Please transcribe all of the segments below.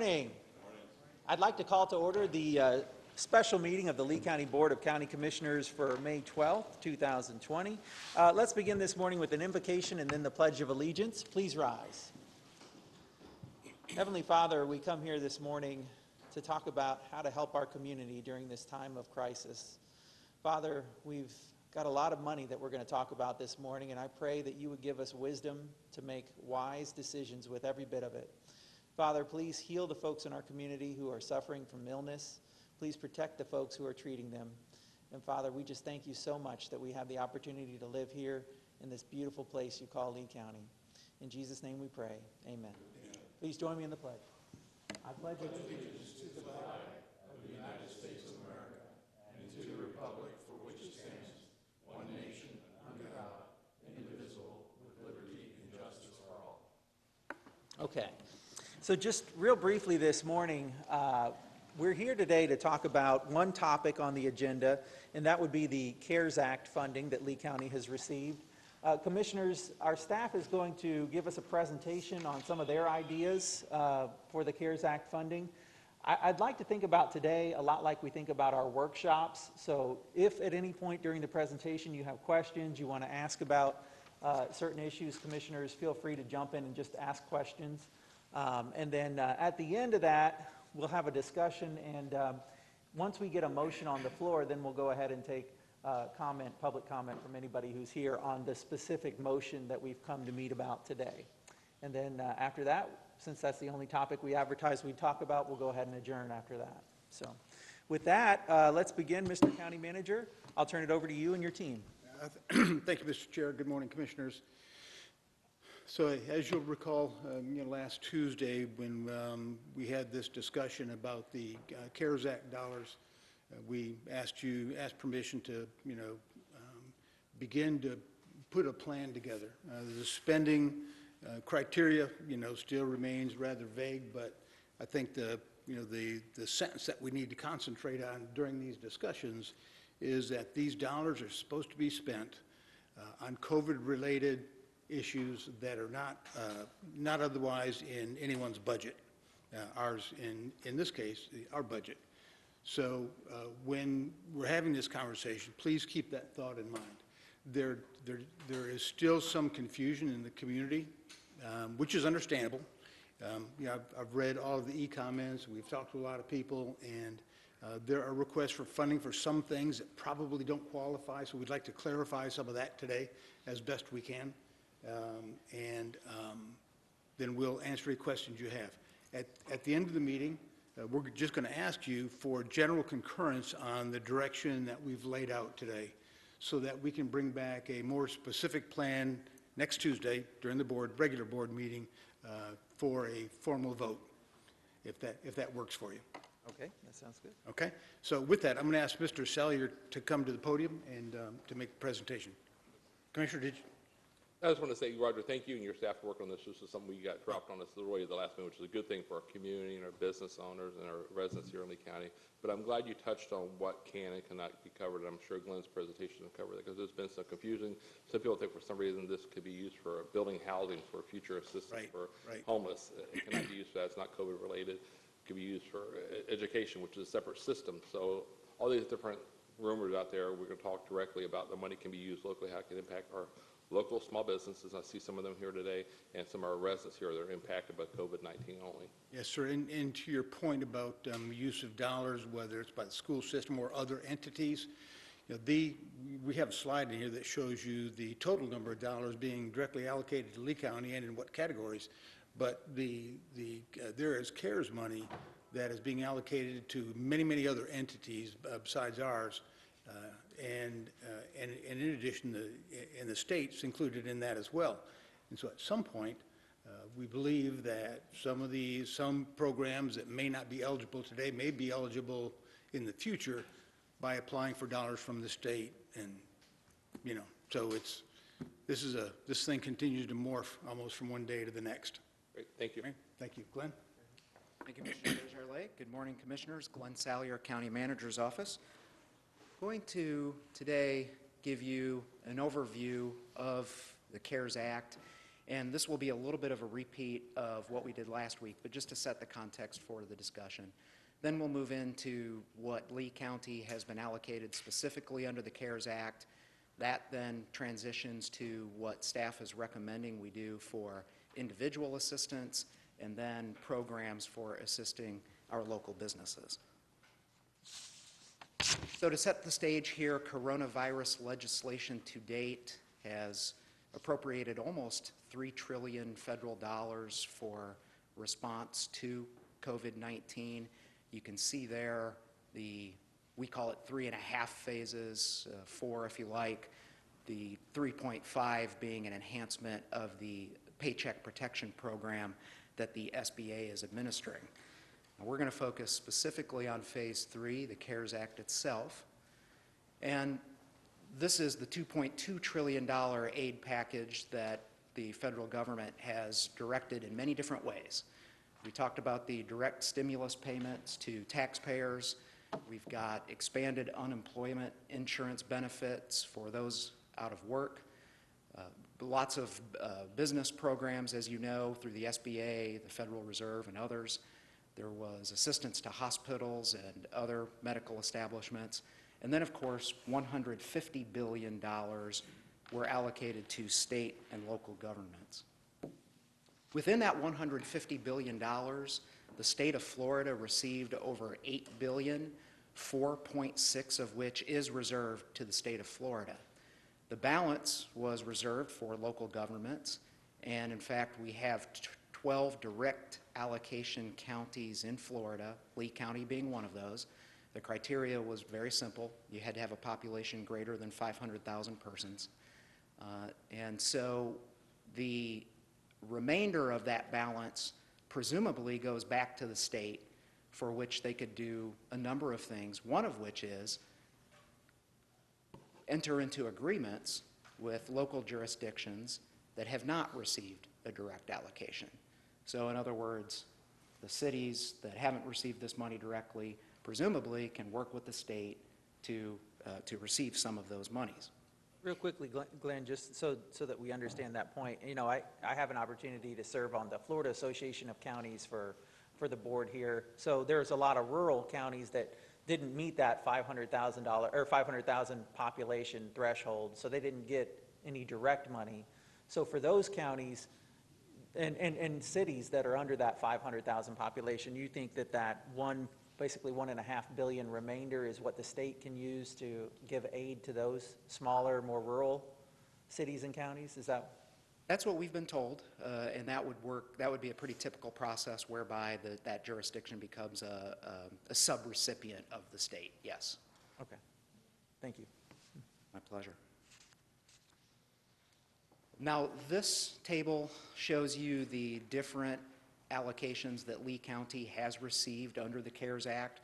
morning. I'd like to call to order the special meeting of the Lee County Board of County Commissioners for May 12th, 2020. Let's begin this morning with an invocation and then the Pledge of Allegiance. Please rise. Heavenly Father, we come here this morning to talk about how to help our community during this time of crisis. Father, we've got a lot of money that we're going to talk about this morning, and I pray that you would give us wisdom to make wise decisions with every bit of it. Father, please heal the folks in our community who are suffering from illness. Please protect the folks who are treating them. And Father, we just thank you so much that we have the opportunity to live here in this beautiful place you call Lee County. In Jesus' name we pray. Amen. Please join me in the pledge. I pledge allegiance to the flag of the United States of America and to the republic for which it stands, one nation, under God, indivisible, with liberty and justice for all. Okay. So just real briefly this morning, we're here today to talk about one topic on the agenda, and that would be the CARES Act funding that Lee County has received. Commissioners, our staff is going to give us a presentation on some of their ideas for the CARES Act funding. I'd like to think about today a lot like we think about our workshops. So if at any point during the presentation you have questions, you want to ask about certain issues, commissioners, feel free to jump in and just ask questions. And then at the end of that, we'll have a discussion, and once we get a motion on the floor, then we'll go ahead and take public comment from anybody who's here on the specific motion that we've come to meet about today. And then after that, since that's the only topic we advertise we talk about, we'll go ahead and adjourn after that. So with that, let's begin. Mr. County Manager, I'll turn it over to you and your team. Thank you, Mr. Chair. Good morning, Commissioners. So as you'll recall, last Tuesday when we had this discussion about the CARES Act dollars, we asked permission to, begin to put a plan together. The spending criteria, still remains rather vague, but I think the sentence that we need to concentrate on during these discussions is that these dollars are supposed to be spent on COVID-related issues that are not otherwise in anyone's budget. Ours, in this case, our budget. So when we're having this conversation, please keep that thought in mind. There is still some confusion in the community, which is understandable. I've read all of the e-comments. We've talked to a lot of people, and there are requests for funding for some things that probably don't qualify, so we'd like to clarify some of that today as best we can. Then we'll answer any questions you have. At the end of the meeting, we're just going to ask you for general concurrence on the direction that we've laid out today so that we can bring back a more specific plan next Tuesday during the regular board meeting for a formal vote, if that works for you. Okay, that sounds good. Okay, so with that, I'm going to ask Mr. Salyer to come to the podium and to make the presentation. Commissioner, I just want to say, Roger, thank you and your staff for working on this. This is something we got dropped on us really at the last minute, which is a good thing for our community and our business owners and our residents here in Lee County. But I'm glad you touched on what can and cannot be covered. I'm sure Glenn's presentation will cover that because there's been some confusion. Some people think for some reason this could be used for building housing for future assistance for homeless. It cannot be used for that. It's not COVID related. It could be used for education, which is a separate system. So all these different rumors out there, we're going to talk directly about the money can be used locally, how it can impact our local small businesses. I see some of them here today, and some of our residents here that are impacted by COVID-19 only. Yes, sir. And to your point about use of dollars, whether it's by the school system or other entities, we have a slide in here that shows you the total number of dollars being directly allocated to Lee County and in what categories. But there is CARES money that is being allocated to many other entities besides ours. And in addition, and the state's included in that as well. And so at some point, we believe that some programs that may not be eligible today may be eligible in the future by applying for dollars from the state. And, so this thing continues to morph almost from one day to the next. Great, thank you. Right. Thank you. Glenn? Thank you, Mr. Desjardins. Good morning, Commissioners. Glenn Salyer, County Manager's Office. Going to today give you an overview of the CARES Act And this will be a little bit of a repeat of what we did last week, but just to set the context for the discussion. Then we'll move into what Lee County has been allocated specifically under the CARES Act. That then transitions to what staff is recommending we do for individual assistance, and then programs for assisting our local businesses. So to set the stage here, coronavirus legislation to date has appropriated almost $3 trillion federal dollars for response to COVID-19. You can see there we call it 3.5 phases, 4 if you like, the 3.5 being an enhancement of the Paycheck Protection Program that the SBA is administering. Now, we're going to focus specifically on Phase 3, the CARES Act itself. And this is the $2.2 trillion aid package that the federal government has directed in many different ways. We talked about the direct stimulus payments to taxpayers. We've got expanded unemployment insurance benefits for those out of work. Lots of business programs, as you know, through the SBA, the Federal Reserve, and others. There was assistance to hospitals and other medical establishments. And then, of course, $150 billion were allocated to state and local governments. Within that $150 billion, the state of Florida received over $8 billion, 4.6 of which is reserved to the state of Florida. The balance was reserved for local governments, and in fact, we have 12 direct allocation counties in Florida, Lee County being one of those. The criteria was very simple. You had to have a population greater than 500,000 persons. And so the remainder of that balance presumably goes back to the state, for which they could do a number of things, one of which is enter into agreements with local jurisdictions that have not received a direct allocation. So in other words, the cities that haven't received this money directly presumably can work with the state to receive some of those monies. Real quickly, Glenn, just so that we understand that point, you know, I have an opportunity to serve on the Florida Association of Counties for the board here. So there's a lot of rural counties that didn't meet that $500,000 or 500,000 population threshold, so they didn't get any direct money. So for those counties and cities that are under that 500,000 population, you think that basically $1.5 billion remainder is what the state can use to give aid to those smaller, more rural cities and counties? Is that? That's what we've been told, and that would work. That would be a pretty typical process whereby that jurisdiction becomes a sub-recipient of the state, yes. Okay. Thank you. My pleasure. Now, this table shows you the different allocations that Lee County has received under the CARES Act.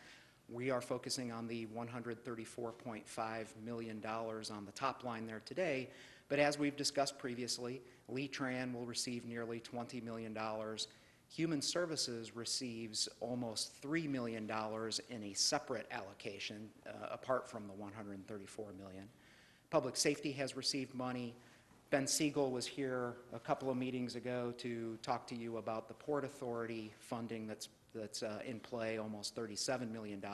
We are focusing on the $134.5 million on the top line there today, but as we've discussed previously, Lee Tran will receive nearly $20 million. Human Services receives almost $3 million in a separate allocation, apart from the $134 million. Public Safety has received money. Ben Siegel was here a couple of meetings ago to talk to you about the Port Authority funding that's in play, almost $37 million.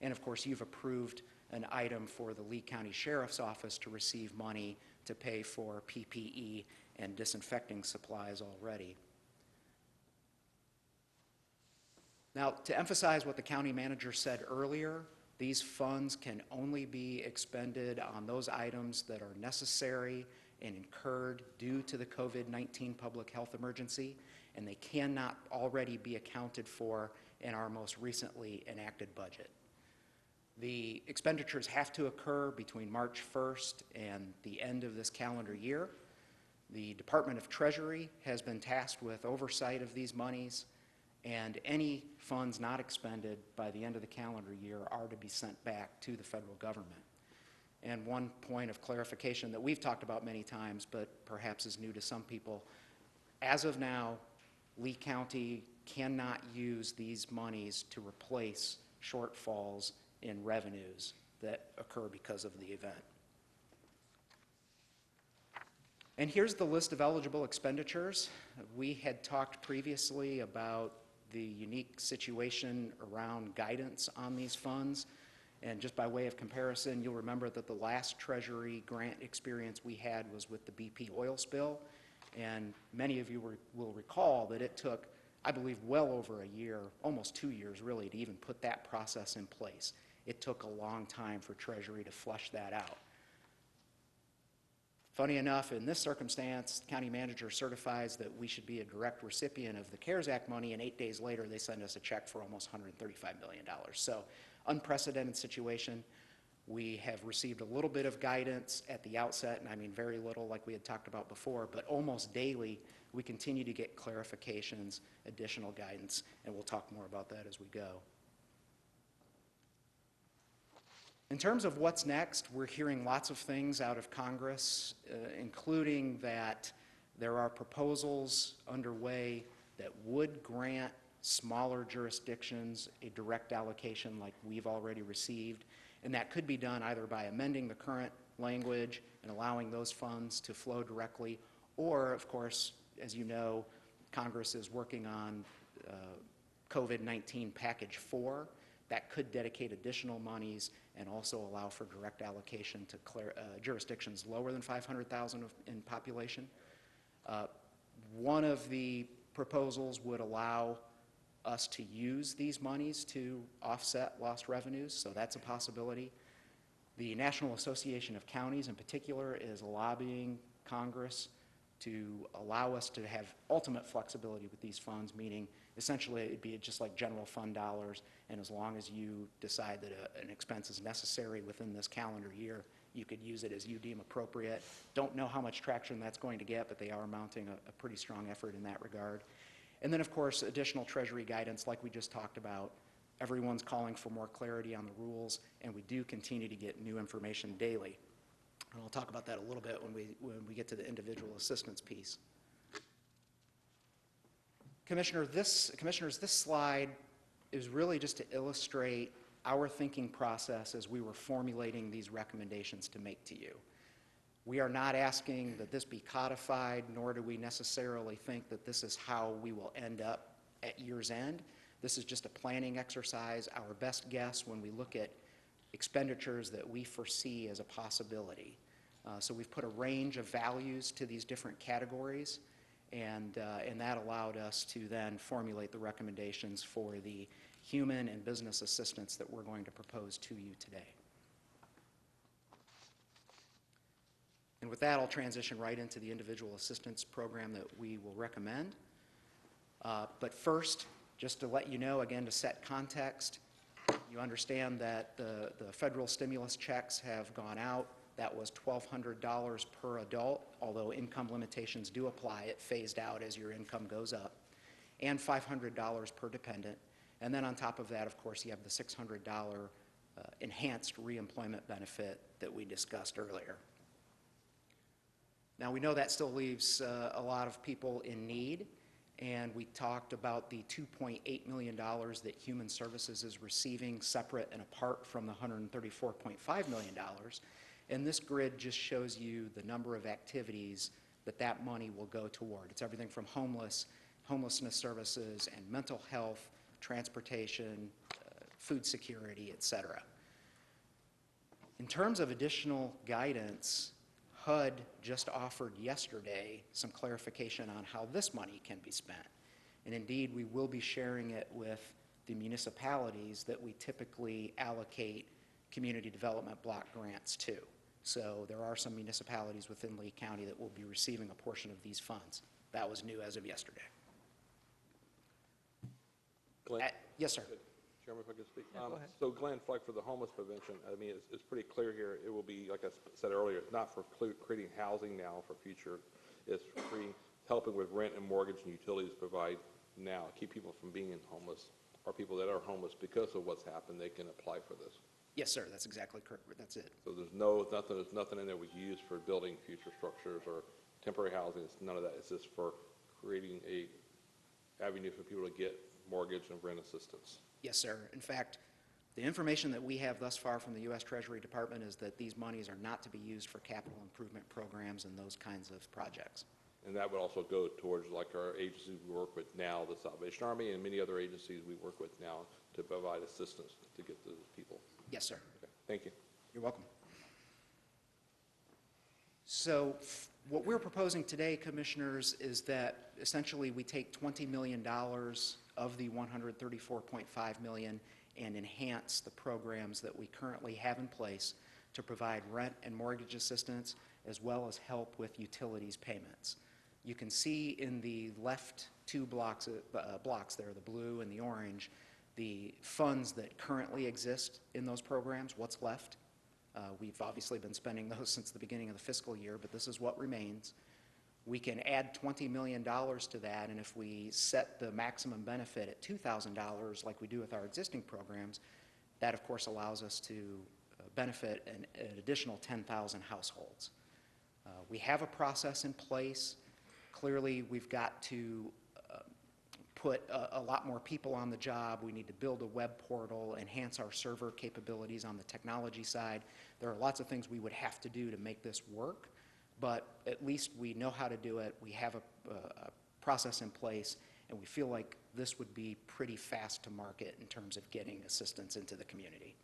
And of course, you've approved an item for the Lee County Sheriff's Office to receive money to pay for PPE and disinfecting supplies already. Now, to emphasize what the county manager said earlier, these funds can only be expended on those items that are necessary and incurred due to the COVID-19 public health emergency, and they cannot already be accounted for in our most recently enacted budget. The expenditures have to occur between March 1st and the end of this calendar year. The Department of Treasury has been tasked with oversight of these monies, and any funds not expended by the end of the calendar year are to be sent back to the federal government. And one point of clarification that we've talked about many times, but perhaps is new to some people, as of now, Lee County cannot use these monies to replace shortfalls in revenues that occur because of the event. And here's the list of eligible expenditures. We had talked previously about the unique situation around guidance on these funds. And just by way of comparison, you'll remember that the last Treasury grant experience we had was with the BP oil spill. And many of you will recall that it took, I believe, well over a year, almost 2 years really, to even put that process in place. It took a long time for Treasury to flush that out. Funny enough, in this circumstance, the county manager certifies that we should be a direct recipient of the CARES Act money, and 8 days later, they send us a check for almost $135 million. So, unprecedented situation. We have received a little bit of guidance at the outset, and I mean very little like we had talked about before, but almost daily, we continue to get clarifications, additional guidance, and we'll talk more about that as we go. In terms of what's next, we're hearing lots of things out of Congress, including that there are proposals underway that would grant smaller jurisdictions a direct allocation like we've already received, and that could be done either by amending the current language and allowing those funds to flow directly, or, of course, as you know, Congress is working on COVID-19 Package 4. That could dedicate additional monies and also allow for direct allocation to jurisdictions lower than 500,000 in population. One of the proposals would allow us to use these monies to offset lost revenues, so that's a possibility. The National Association of Counties in particular is lobbying Congress to allow us to have ultimate flexibility with these funds, meaning essentially it'd be just like general fund dollars, and as long as you decide that an expense is necessary within this calendar year, you could use it as you deem appropriate. Don't know how much traction that's going to get, but they are mounting a pretty strong effort in that regard. And then, of course, additional Treasury guidance like we just talked about. Everyone's calling for more clarity on the rules, and we do continue to get new information daily. And I'll talk about that a little bit when we get to the individual assistance piece. Commissioners, this slide is really just to illustrate our thinking process as we were formulating these recommendations to make to you. We are not asking that this be codified, nor do we necessarily think that this is how we will end up at year's end. This is just a planning exercise, our best guess when we look at expenditures that we foresee as a possibility. So we've put a range of values to these different categories, and that allowed us to then formulate the recommendations for the human and business assistance that we're going to propose to you today. And with that, I'll transition right into the individual assistance program that we will recommend. But first, just to let you know, again, to set context, you understand that the federal stimulus checks have gone out. That was $1,200 per adult, although income limitations do apply. It phased out as your income goes up, and $500 per dependent. And then on top of that, of course, you have the $600 enhanced reemployment benefit that we discussed earlier. Now, we know that still leaves a lot of people in need, and we talked about the $2.8 million that Human Services is receiving separate and apart from the $134.5 million. And this grid just shows you the number of activities that money will go toward. It's everything from homelessness services and mental health, transportation, food security, et cetera. In terms of additional guidance, HUD just offered yesterday some clarification on how this money can be spent. And indeed, we will be sharing it with the municipalities that we typically allocate community development block grants to. So there are some municipalities within Lee County that will be receiving a portion of these funds. That was new as of yesterday. Glenn? Yes, sir. Chairman, if I could speak. Yeah, go ahead. So Glenn, like for the homeless prevention, I mean, it's pretty clear here. It will be, like I said earlier, it's not for creating housing now for future. It's helping with rent and mortgage and utilities provide now, keep people from being homeless, or people that are homeless because of what's happened, they can apply for this. Yes, sir. That's exactly correct. That's it. So there's nothing in there we use for building future structures or temporary housing. It's none of that. It's just for creating a avenue for people to get mortgage and rent assistance. Yes, sir. In fact, The information that we have thus far from the U.S. Treasury Department is that these monies are not to be used for capital improvement programs and those kinds of projects. And that would also go towards like our agencies we work with now, the Salvation Army, and many other agencies we work with now to provide assistance to get to those people. Yes, sir. Okay, thank you. You're welcome. So what we're proposing today, Commissioners, is that essentially we take $20 million of the $134.5 million and enhance the programs that we currently have in place to provide rent and mortgage assistance as well as help with utilities payments. You can see in the left two blocks there, the blue and the orange, the funds that currently exist in those programs, what's left. We've obviously been spending those since the beginning of the fiscal year, but this is what remains. We can add $20 million to that, and if we set the maximum benefit at $2,000 like we do with our existing programs, that of course allows us to benefit an additional 10,000 households. We have a process in place. Clearly, we've got to put a lot more people on the job. We need to build a web portal, enhance our server capabilities on the technology side. There are lots of things we would have to do to make this work, but at least we know how to do it. We have a process in place, and we feel like this would be pretty fast to market in terms of getting assistance into the community.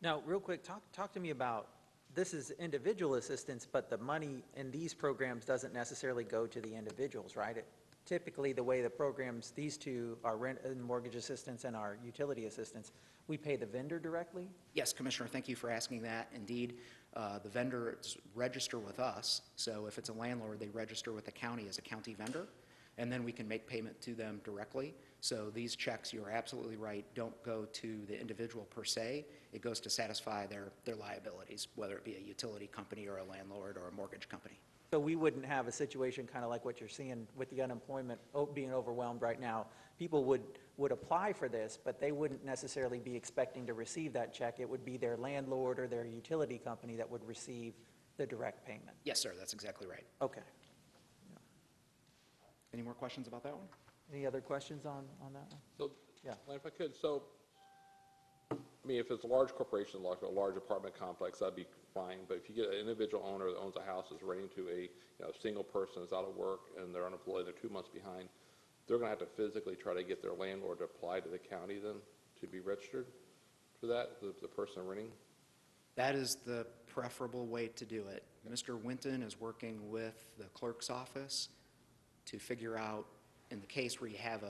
Now, real quick, talk to me about, this is individual assistance, but the money in these programs doesn't necessarily go to the individuals, right? Typically, the way the programs, these two, our rent and mortgage assistance and our utility assistance, we pay the vendor directly? Yes, Commissioner, thank you for asking that. Indeed, the vendors register with us, so if it's a landlord, they register with the county as a county vendor, and then we can make payment to them directly. So these checks, you're absolutely right, don't go to the individual per se. It goes to satisfy their liabilities, whether it be a utility company or a landlord or a mortgage company. So we wouldn't have a situation kind of like what you're seeing with the unemployment being overwhelmed right now. People would apply for this, but they wouldn't necessarily be expecting to receive that check. It would be their landlord or their utility company that would receive the direct payment. Yes, sir, that's exactly right. Okay. Any more questions about that one? Any other questions on that one? So, Yeah. if I could, so, I mean, if it's a large corporation, like a large apartment complex, that'd be fine. But if you get an individual owner that owns a house that's renting to a single person that's out of work and they're unemployed, they're 2 months behind, they're going to have to physically try to get their landlord to apply to the county then to be registered for that, the person renting? That is the preferable way to do it. Mr. Winton is working with the clerk's office to figure out, in the case where you have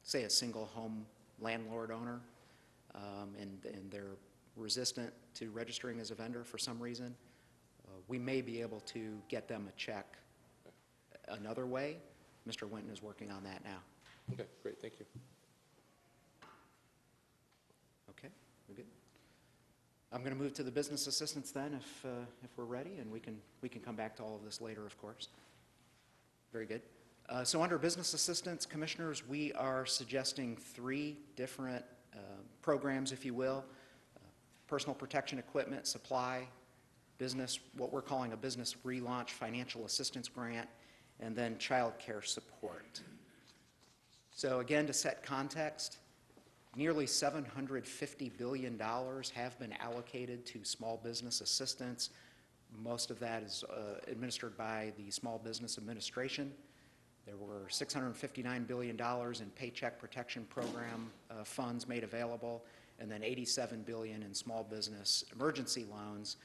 say a single home landlord owner, and they're resistant to registering as a vendor for some reason, we may be able to get them a check another way. Mr. Winton is working on that now. Okay, great, thank you. Okay, we're good. I'm going to move to the business assistance then, if we're ready, and we can come back to all of this later, of course. Very good. So under business assistance, Commissioners, we are suggesting 3 different programs, if you will: personal protection equipment supply, business, what we're calling a business relaunch financial assistance grant, and then child care support. So again, to set context, nearly $750 billion have been allocated to small business assistance. Most of that is administered by the Small Business Administration. There were $659 billion in Paycheck Protection Program funds made available, and then $87 billion in small business emergency loans.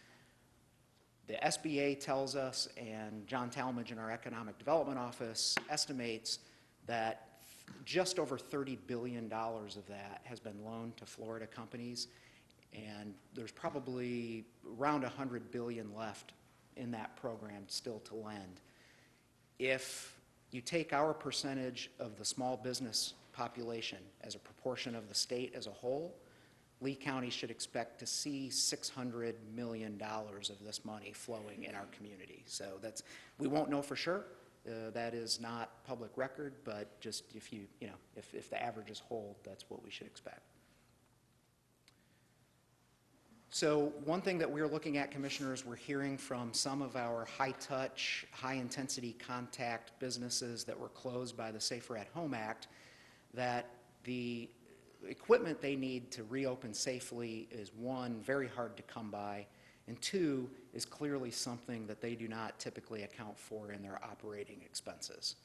The SBA tells us, and John Talmadge in our Economic Development Office estimates, that just over $30 billion of that has been loaned to Florida companies, and there's probably around $100 billion left in that program still to lend. If you take our percentage of the small business population as a proportion of the state as a whole, Lee County should expect to see $600 million of this money flowing in our community. So we won't know for sure. That is not public record, but just if the averages hold, that's what we should expect. So one thing that we're looking at, Commissioners, we're hearing from some of our high-touch, high-intensity contact businesses that were closed by the Safer at Home Act that the equipment they need to reopen safely is, one, very hard to come by, and two, is clearly something that they do not typically account for in their operating expenses.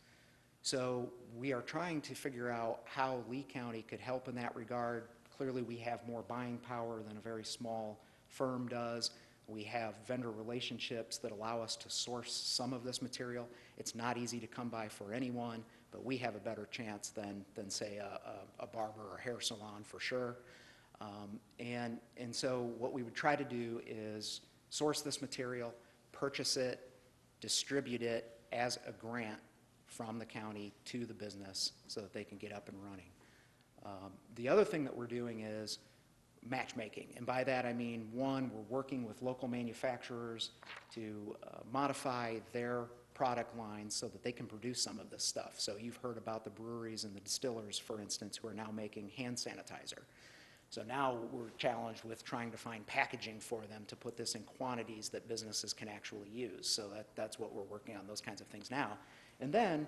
So we are trying to figure out how Lee County could help in that regard. Clearly, we have more buying power than a very small firm does. We have vendor relationships that allow us to source some of this material. It's not easy to come by for anyone, but we have a better chance than say, a barber or hair salon for sure. And so what we would try to do is source this material, purchase it, distribute it as a grant from the county to the business so that they can get up and running. The other thing that we're doing is matchmaking, and by that I mean, one, we're working with local manufacturers to modify their product lines so that they can produce some of this stuff. So you've heard about the breweries and the distillers, for instance, who are now making hand sanitizer. So now we're challenged with trying to find packaging for them to put this in quantities that businesses can actually use. So that's what we're working on, those kinds of things now. And then,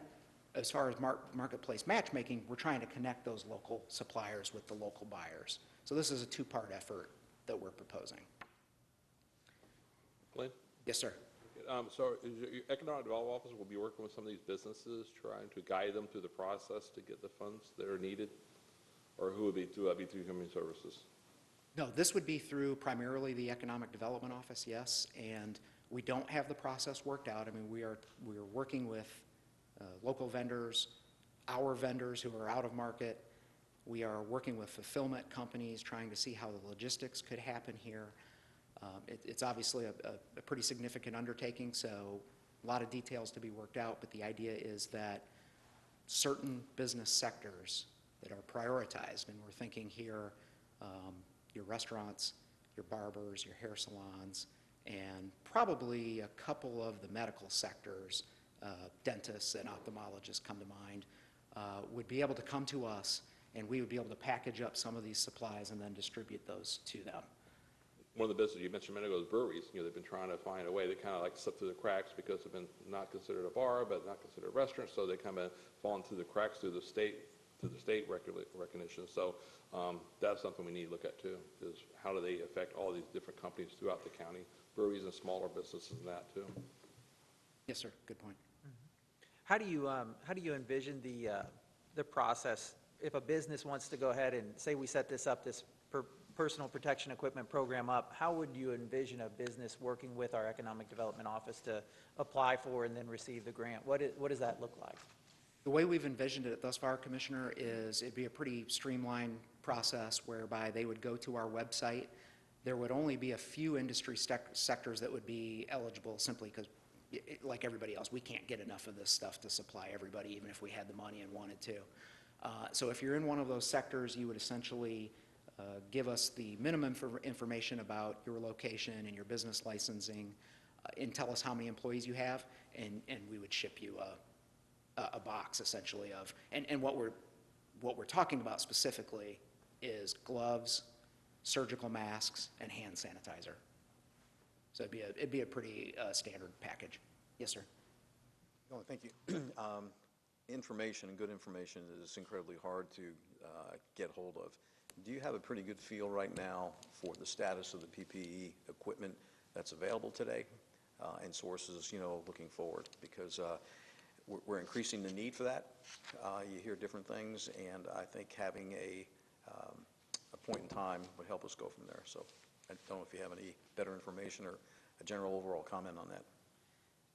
as far as marketplace matchmaking, we're trying to connect those local suppliers with the local buyers. So this is a two-part effort that we're proposing. Glenn? Yes, sir. So is your Economic Development Office will be working with some of these businesses, trying to guide them through the process to get the funds that are needed? Or who would be through Human Services? No, this would be through primarily the Economic Development Office, yes, and we don't have the process worked out. I mean, we are working with local vendors, our vendors who are out of market. We are working with fulfillment companies, trying to see how the logistics could happen here. It's obviously a pretty significant undertaking, so a lot of details to be worked out, but the idea is that certain business sectors that are prioritized, and we're thinking here, your restaurants, your barbers, your hair salons, and probably a couple of the medical sectors, dentists and ophthalmologists come to mind, would be able to come to us, and we would be able to package up some of these supplies and then distribute those to them. One of the businesses you mentioned a minute ago is breweries. You know, they've been trying to find a way. They kind of like slip through the cracks because they've been not considered a bar, but not considered a restaurant, so they kind of fallen through the cracks through the state recognition. So that's something we need to look at too, is how do they affect all these different companies throughout the county, breweries and smaller businesses and that too. Yes, sir, good point. How do you envision the process if a business wants to go ahead and say we set this up, this personal protection equipment program up? How would you envision a business working with our Economic Development Office to apply for and then receive the grant? What does that look like? The way we've envisioned it thus far, Commissioner, is it'd be a pretty streamlined process whereby they would go to our website. There would only be a few industry sectors that would be eligible simply because, like everybody else, we can't get enough of this stuff to supply everybody, even if we had the money and wanted to. So if you're in one of those sectors, you would essentially give us the minimum information about your location and your business licensing, and tell us how many employees you have, and we would ship you a box essentially of, and what we're talking about specifically is gloves, surgical masks, and hand sanitizer. So it'd be a pretty standard package. Yes, sir. Oh, thank you. Information, good information, is incredibly hard to get hold of. Do you have a pretty good feel right now for the status of the PPE equipment that's available today and sources, you know, looking forward? Because we're increasing the need for that. You hear different things, and I think having a point in time would help us go from there. So I don't know if you have any better information or a general overall comment on that.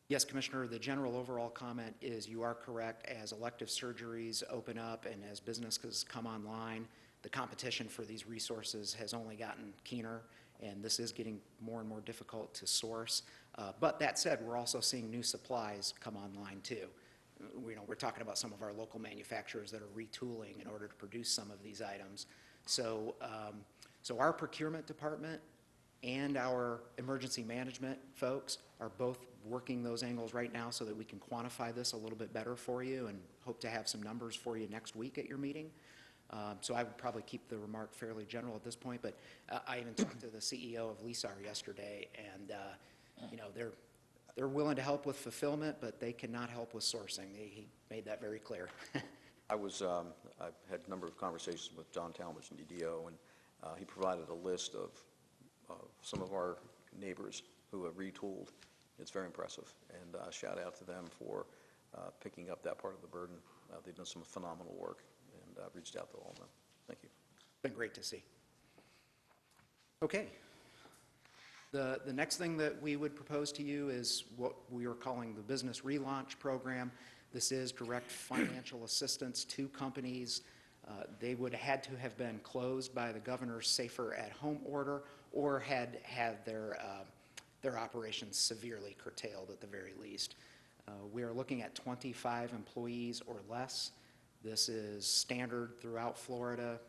Yes, Commissioner, the general overall comment is you are correct. As elective surgeries open up and as businesses come online, the competition for these resources has only gotten keener, and this is getting more and more difficult to source. But that said, we're also seeing new supplies come online too. We're talking about some of our local manufacturers that are retooling in order to produce some of these items. So, so our procurement department and our emergency management folks are both working those angles right now so that we can quantify this a little bit better for you, and hope to have some numbers for you next week at your meeting. So I would probably keep the remark fairly general at this point, but I even talked to the CEO of LESAR yesterday, and you know, they're willing to help with fulfillment, but they cannot help with sourcing. He made that very clear. I've had a number of conversations with John Talmadge and DDO, and he provided a list of some of our neighbors who have retooled. It's very impressive, and shout out to them for picking up that part of the burden. They've done some phenomenal work, and I've reached out to all of them. Thank you. Been great to see. Okay. The next thing that we would propose to you is what we are calling the Business Relaunch Program. This is direct financial assistance to companies. They would have had to have been closed by the governor's Safer at Home order or had their operations severely curtailed at the very least. We are looking at 25 employees or less. This is standard throughout Florida.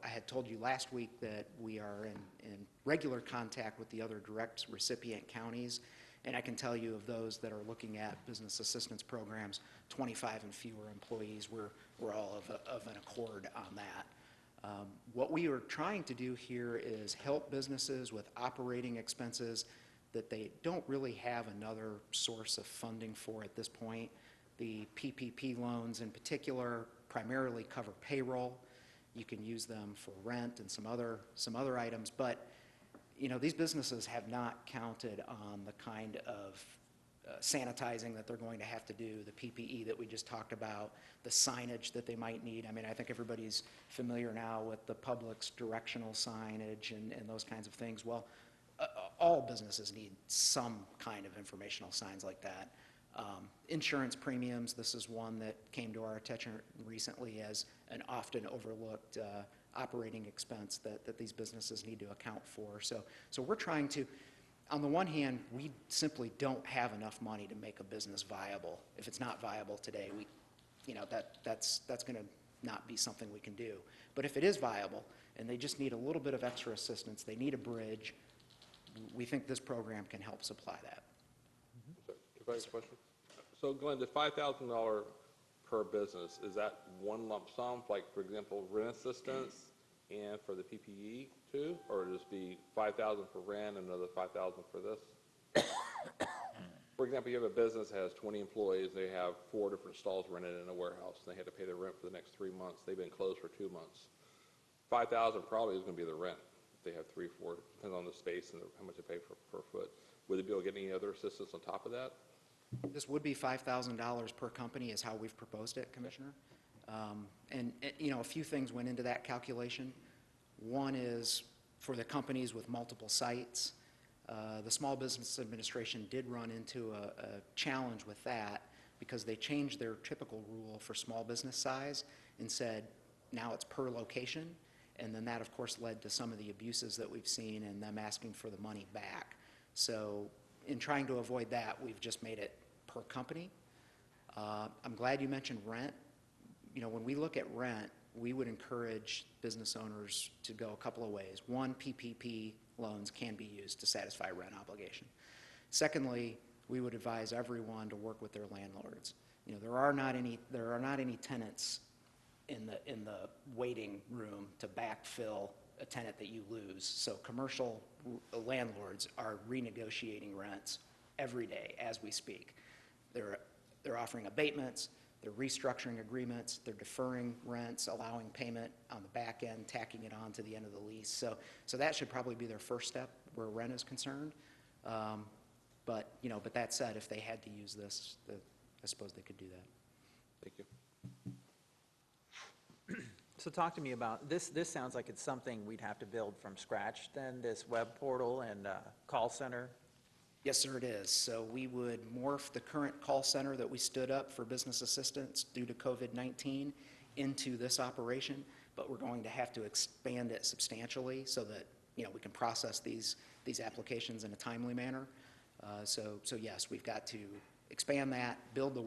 I had told you last week that we are in regular contact with the other direct recipient counties, and I can tell you of those that are looking at business assistance programs, 25 and fewer employees, we're all of an accord on that. What we are trying to do here is help businesses with operating expenses that they don't really have another source of funding for at this point. The PPP loans in particular primarily cover payroll. You can use them for rent and some other items, but these businesses have not counted on the kind of sanitizing that they're going to have to do, the PPE that we just talked about, the signage that they might need. I mean, I think everybody's familiar now with the Publix directional signage and those kinds of things. Well, all businesses need some kind of informational signs like that. Insurance premiums, this is one that came to our attention recently as an often overlooked operating expense that these businesses need to account for. So we're trying to, on the one hand, we simply don't have enough money to make a business viable. If it's not viable today, that's going to not be something we can do. But if it is viable and they just need a little bit of extra assistance, they need a bridge, we think this program can help supply that. If I have a question? So Glenn, the $5,000 per business, is that one lump sum, like for example, rent assistance and for the PPE too? Or would it just be $5,000 for rent and another $5,000 for this? For example, you have a business that has 20 employees, they have 4 different stalls rented in a warehouse, and they had to pay their rent for the next 3 months. They've been closed for 2 months. $5,000 probably is going to be the rent. If they have 3 or 4, depends on the space and how much they pay per foot. Would they be able to get any other assistance on top of that? This would be $5,000 per company is how we've proposed it, Commissioner. And a few things went into that calculation. One is for the companies with multiple sites. The Small Business Administration did run into a challenge with that because they changed their typical rule for small business size and said now it's per location. And then that, of course, led to some of the abuses that we've seen and them asking for the money back. So in trying to avoid that, we've just made it per company. I'm glad you mentioned rent. When we look at rent, we would encourage business owners to go a couple of ways. One, PPP loans can be used to satisfy rent obligation. Secondly, we would advise everyone to work with their landlords. There are not any tenants in the waiting room to backfill a tenant that you lose. So commercial landlords are renegotiating rents every day as we speak. They're offering abatements, they're restructuring agreements, they're deferring rents, allowing payment on the back end, tacking it on to the end of the lease. So that should probably be their first step where rent is concerned. But that said, if they had to use this, I suppose they could do that. Thank you. So talk to me about this. This sounds like it's something we'd have to build from scratch then, this web portal and call center. Yes, sir, it is. So we would morph the current call center that we stood up for business assistance due to COVID-19 into this operation, but we're going to have to expand it substantially so that we can process these applications in a timely manner. So yes, we've got to expand that, build the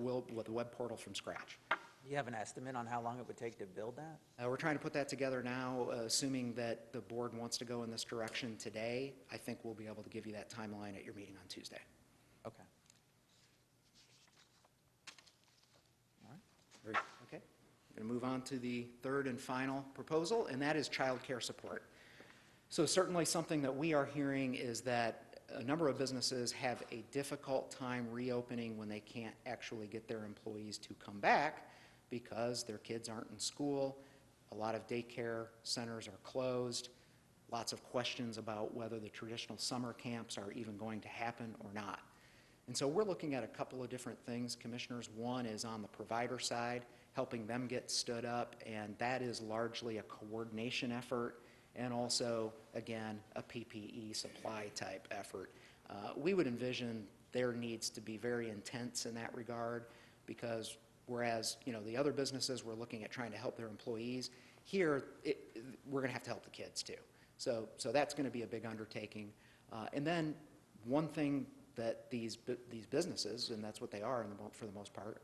web portal from scratch. Do you have an estimate on how long it would take to build that? We're trying to put that together now, assuming that the board wants to go in this direction today. I think we'll be able to give you that timeline at your meeting on Tuesday. Okay. All right. Okay. I'm going to move on to the third and final proposal, and that is childcare support. So certainly something that we are hearing is that a number of businesses have a difficult time reopening when they can't actually get their employees to come back because their kids aren't in school. A lot of daycare centers are closed. Lots of questions about whether the traditional summer camps are even going to happen or not. And so we're looking at a couple of different things, Commissioners. One is on the provider side, helping them get stood up, and that is largely a coordination effort and also, again, a PPE supply type effort. We would envision there needs to be very intense in that regard, because whereas, the other businesses were looking at trying to help their employees, here we're going to have to help the kids too. So that's going to be a big undertaking. And then one thing that these businesses, and that's what they are for the most part,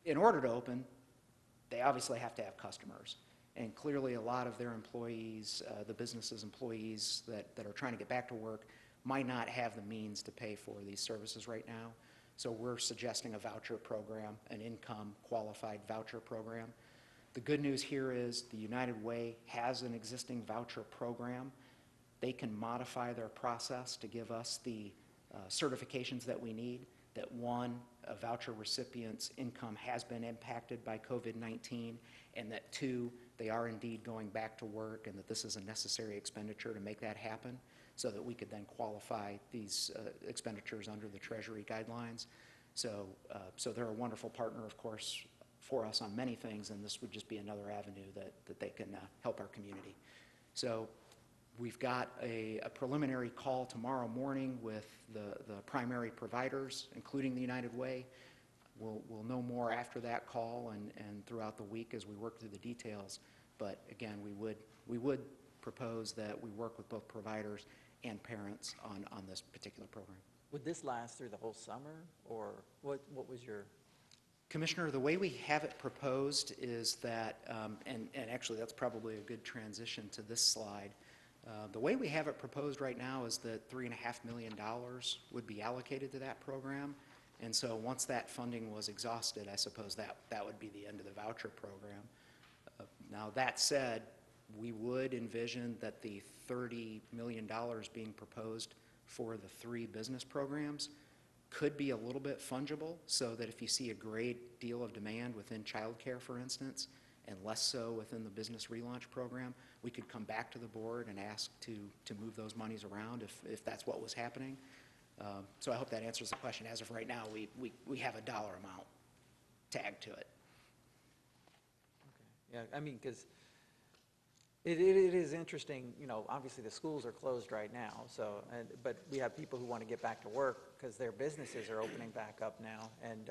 in order to open, they obviously have to have customers. And clearly a lot of their employees, the business's employees that are trying to get back to work, might not have the means to pay for these services right now. So we're suggesting a voucher program, an income qualified voucher program. The good news here is the United Way has an existing voucher program. They can modify their process to give us the certifications that we need, that one, a voucher recipient's income has been impacted by COVID-19, and that two, they are indeed going back to work, and that this is a necessary expenditure to make that happen, so that we could then qualify these expenditures under the Treasury guidelines. So they're a wonderful partner, of course, for us on many things, and this would just be another avenue that they can help our community. So we've got a preliminary call tomorrow morning with the primary providers, including the United Way. We'll know more after that call and throughout the week as we work through the details. But again, we would propose that we work with both providers and parents on this particular program. Would this last through the whole summer, or what was your? Commissioner, the way we have it proposed is that, and actually that's probably a good transition to this slide. The way we have it proposed right now is that $3.5 million would be allocated to that program. And so once that funding was exhausted, I suppose that would be the end of the voucher program. Now that said, we would envision that the $30 million being proposed for the 3 business programs could be a little bit fungible, so that if you see a great deal of demand within childcare, for instance, and less so within the business relaunch program, we could come back to the board and ask to move those monies around if that's what was happening. So I hope that answers the question. As of right now, we have a dollar amount tagged to it. Okay. Yeah, I mean, because it is interesting, obviously the schools are closed right now, but we have people who want to get back to work because their businesses are opening back up now, and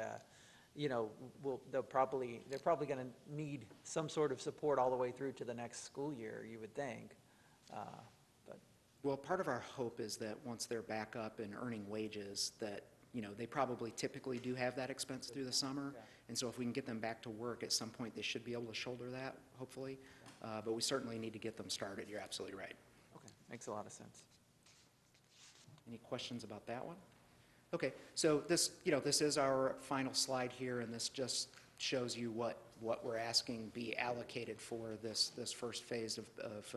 they're probably going to need some sort of support all the way through to the next school year, you would think. But Well, part of our hope is that once they're back up and earning wages, that they probably typically do have that expense through the summer, Yeah. and so if we can get them back to work at some point, they should be able to shoulder that, hopefully. But we certainly need to get them started. You're absolutely right. okay, makes a lot of sense. Any questions about that one? Okay, so this is our final slide here, and this just shows you what we're asking be allocated for this first phase of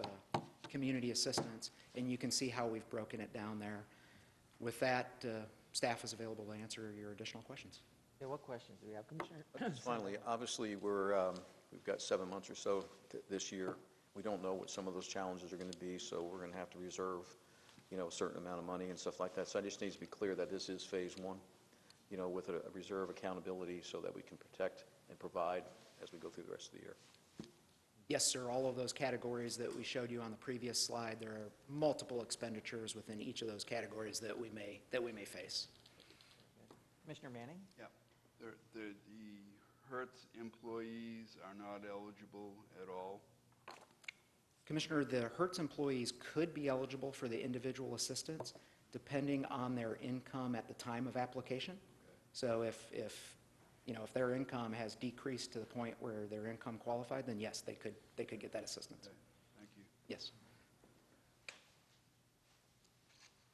community assistance, and you can see how we've broken it down there. With that, staff is available to answer your additional questions. Yeah, what questions do we have, Commissioner? Just finally, obviously, we've got 7 months or so this year. We don't know what some of those challenges are going to be, so we're going to have to reserve, a certain amount of money and stuff like that. So I just need to be clear that this is phase 1, with a reserve accountability so that we can protect and provide as we go through the rest of the year. Yes, sir, all of those categories that we showed you on the previous slide, there are multiple expenditures within each of those categories that we may face. Commissioner Manning? Yeah, the Hertz employees are not eligible at all. Commissioner, the Hertz employees could be eligible for the individual assistance depending on their income at the time of application. So if their income has decreased to the point where their income qualified, then yes, they could get that assistance. Okay, thank you. Yes.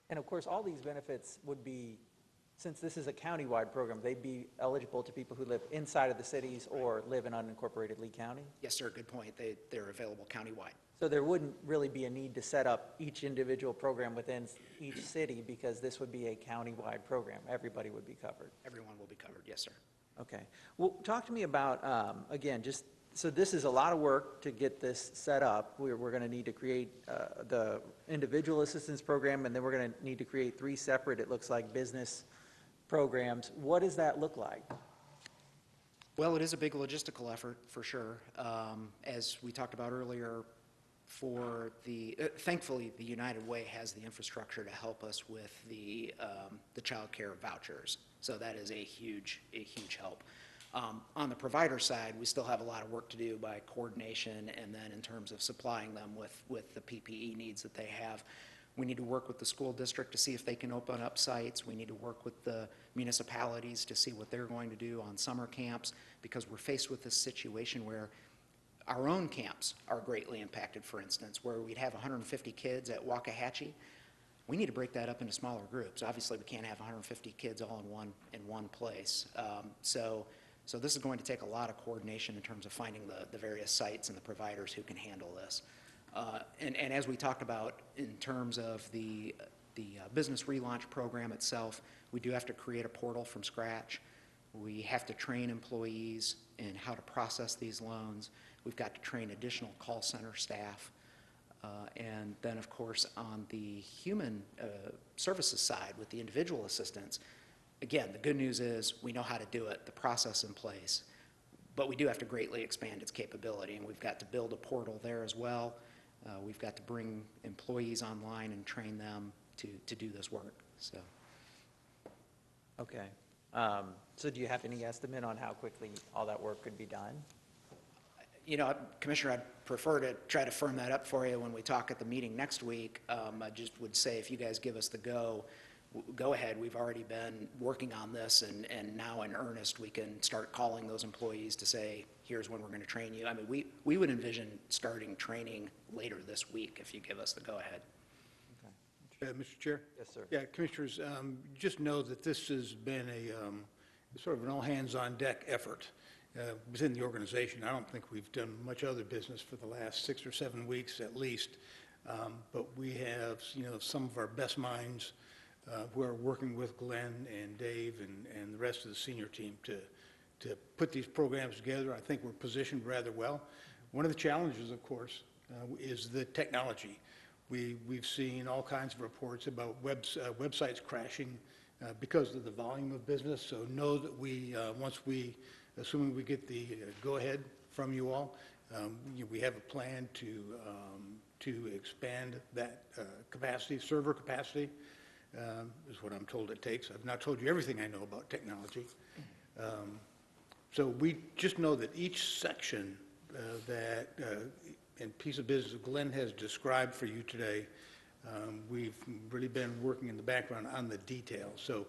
And of course, all these benefits would be, since this is a countywide program, they'd be eligible to people who live inside of the cities or live in unincorporated Lee County? Yes, sir, good point. They're available countywide. So there wouldn't really be a need to set up each individual program within each city, because this would be a countywide program. Everybody would be covered. Everyone will be covered, yes, sir. Okay. Well, talk to me about, again, just, so this is a lot of work to get this set up. We're going to need to create the individual assistance program, and then we're going to need to create 3 separate, it looks like, business programs. What does that look like? Well, it is a big logistical effort, for sure. As we talked about earlier, thankfully, the United Way has the infrastructure to help us with the childcare vouchers. So that is a huge help. On the provider side, we still have a lot of work to do by coordination, and then in terms of supplying them with the PPE needs that they have. We need to work with the school district to see if they can open up sites. We need to work with the municipalities to see what they're going to do on summer camps, because we're faced with this situation where our own camps are greatly impacted. For instance, where we'd have 150 kids at Waxahachie, we need to break that up into smaller groups. Obviously, we can't have 150 kids all in one place. So this is going to take a lot of coordination in terms of finding the various sites and the providers who can handle this. And as we talked about in terms of the business relaunch program itself, we do have to create a portal from scratch. We have to train employees in how to process these loans. We've got to train additional call center staff. And then, of course, on the human services side with the individual assistants, again, the good news is we know how to do it, the process in place, but we do have to greatly expand its capability, and we've got to build a portal there as well. We've got to bring employees online and train them to do this work. So. Okay. So do you have any estimate on how quickly all that work could be done? You know, Commissioner, I'd prefer to try to firm that up for you when we talk at the meeting next week. I just would say if you guys give us the go ahead. We've already been working on this, and now in earnest we can start calling those employees to say, here's when we're going to train you. I mean, we would envision starting training later this week if you give us the go ahead. Mr. Chair? Yes, sir. Yeah, Commissioners, just know that this has been sort of an all-hands-on-deck effort within the organization. I don't think we've done much other business for the last 6 or 7 weeks at least, but we have, some of our best minds who are working with Glenn and Dave and the rest of the senior team to put these programs together. I think we're positioned rather well. One of the challenges, of course, is the technology. We've seen all kinds of reports about websites crashing because of the volume of business. So know that assuming we get the go-ahead from you all, we have a plan to expand that capacity, server capacity, is what I'm told it takes. I've not told you everything I know about technology. So we just know that each section and piece of business Glenn has described for you today, we've really been working in the background on the details. So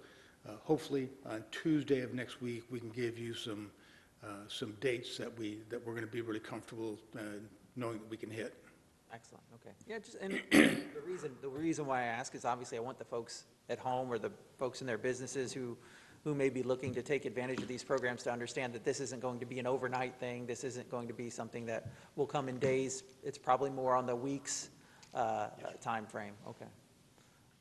hopefully on Tuesday of next week we can give you some dates that we're going to be really comfortable knowing that we can hit. Excellent. Okay. Yeah. And the reason why I ask is obviously I want the folks at home or the folks in their businesses who may be looking to take advantage of these programs to understand that this isn't going to be an overnight thing. This isn't going to be something that will come in days. It's probably more on the weeks time frame. Okay.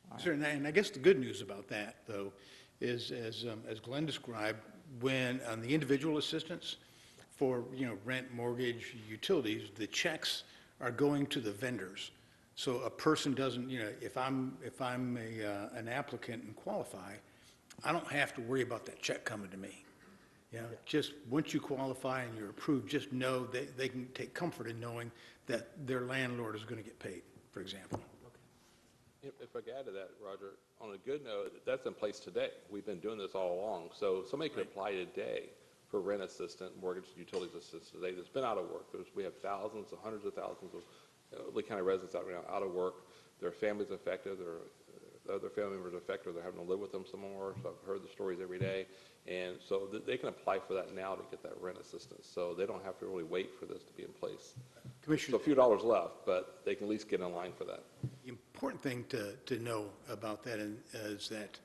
Right. Sure. And I guess the good news about that, though, is as Glenn described, when on the individual assistance for rent, mortgage, utilities, the checks are going to the vendors. So a person doesn't, if I'm an applicant and qualify, I don't have to worry about that check coming to me. Just once you qualify and you're approved, just know they can take comfort in knowing that their landlord is going to get paid, for example. If I could add to that, Roger, on a good note, that's in place today. We've been doing this all along. So somebody could apply today for rent assistant, mortgage, utilities assistant today that's been out of work. We have thousands, hundreds of thousands of Lee County residents out right now out of work. Their families affected, their other family members affected, they're having to live with them some more. So I've heard the stories every day. And so they can apply for that now to get that rent assistance. So they don't have to really wait for this to be in place. So a few dollars left, but they can at least get in line for that. The important thing to know about that is that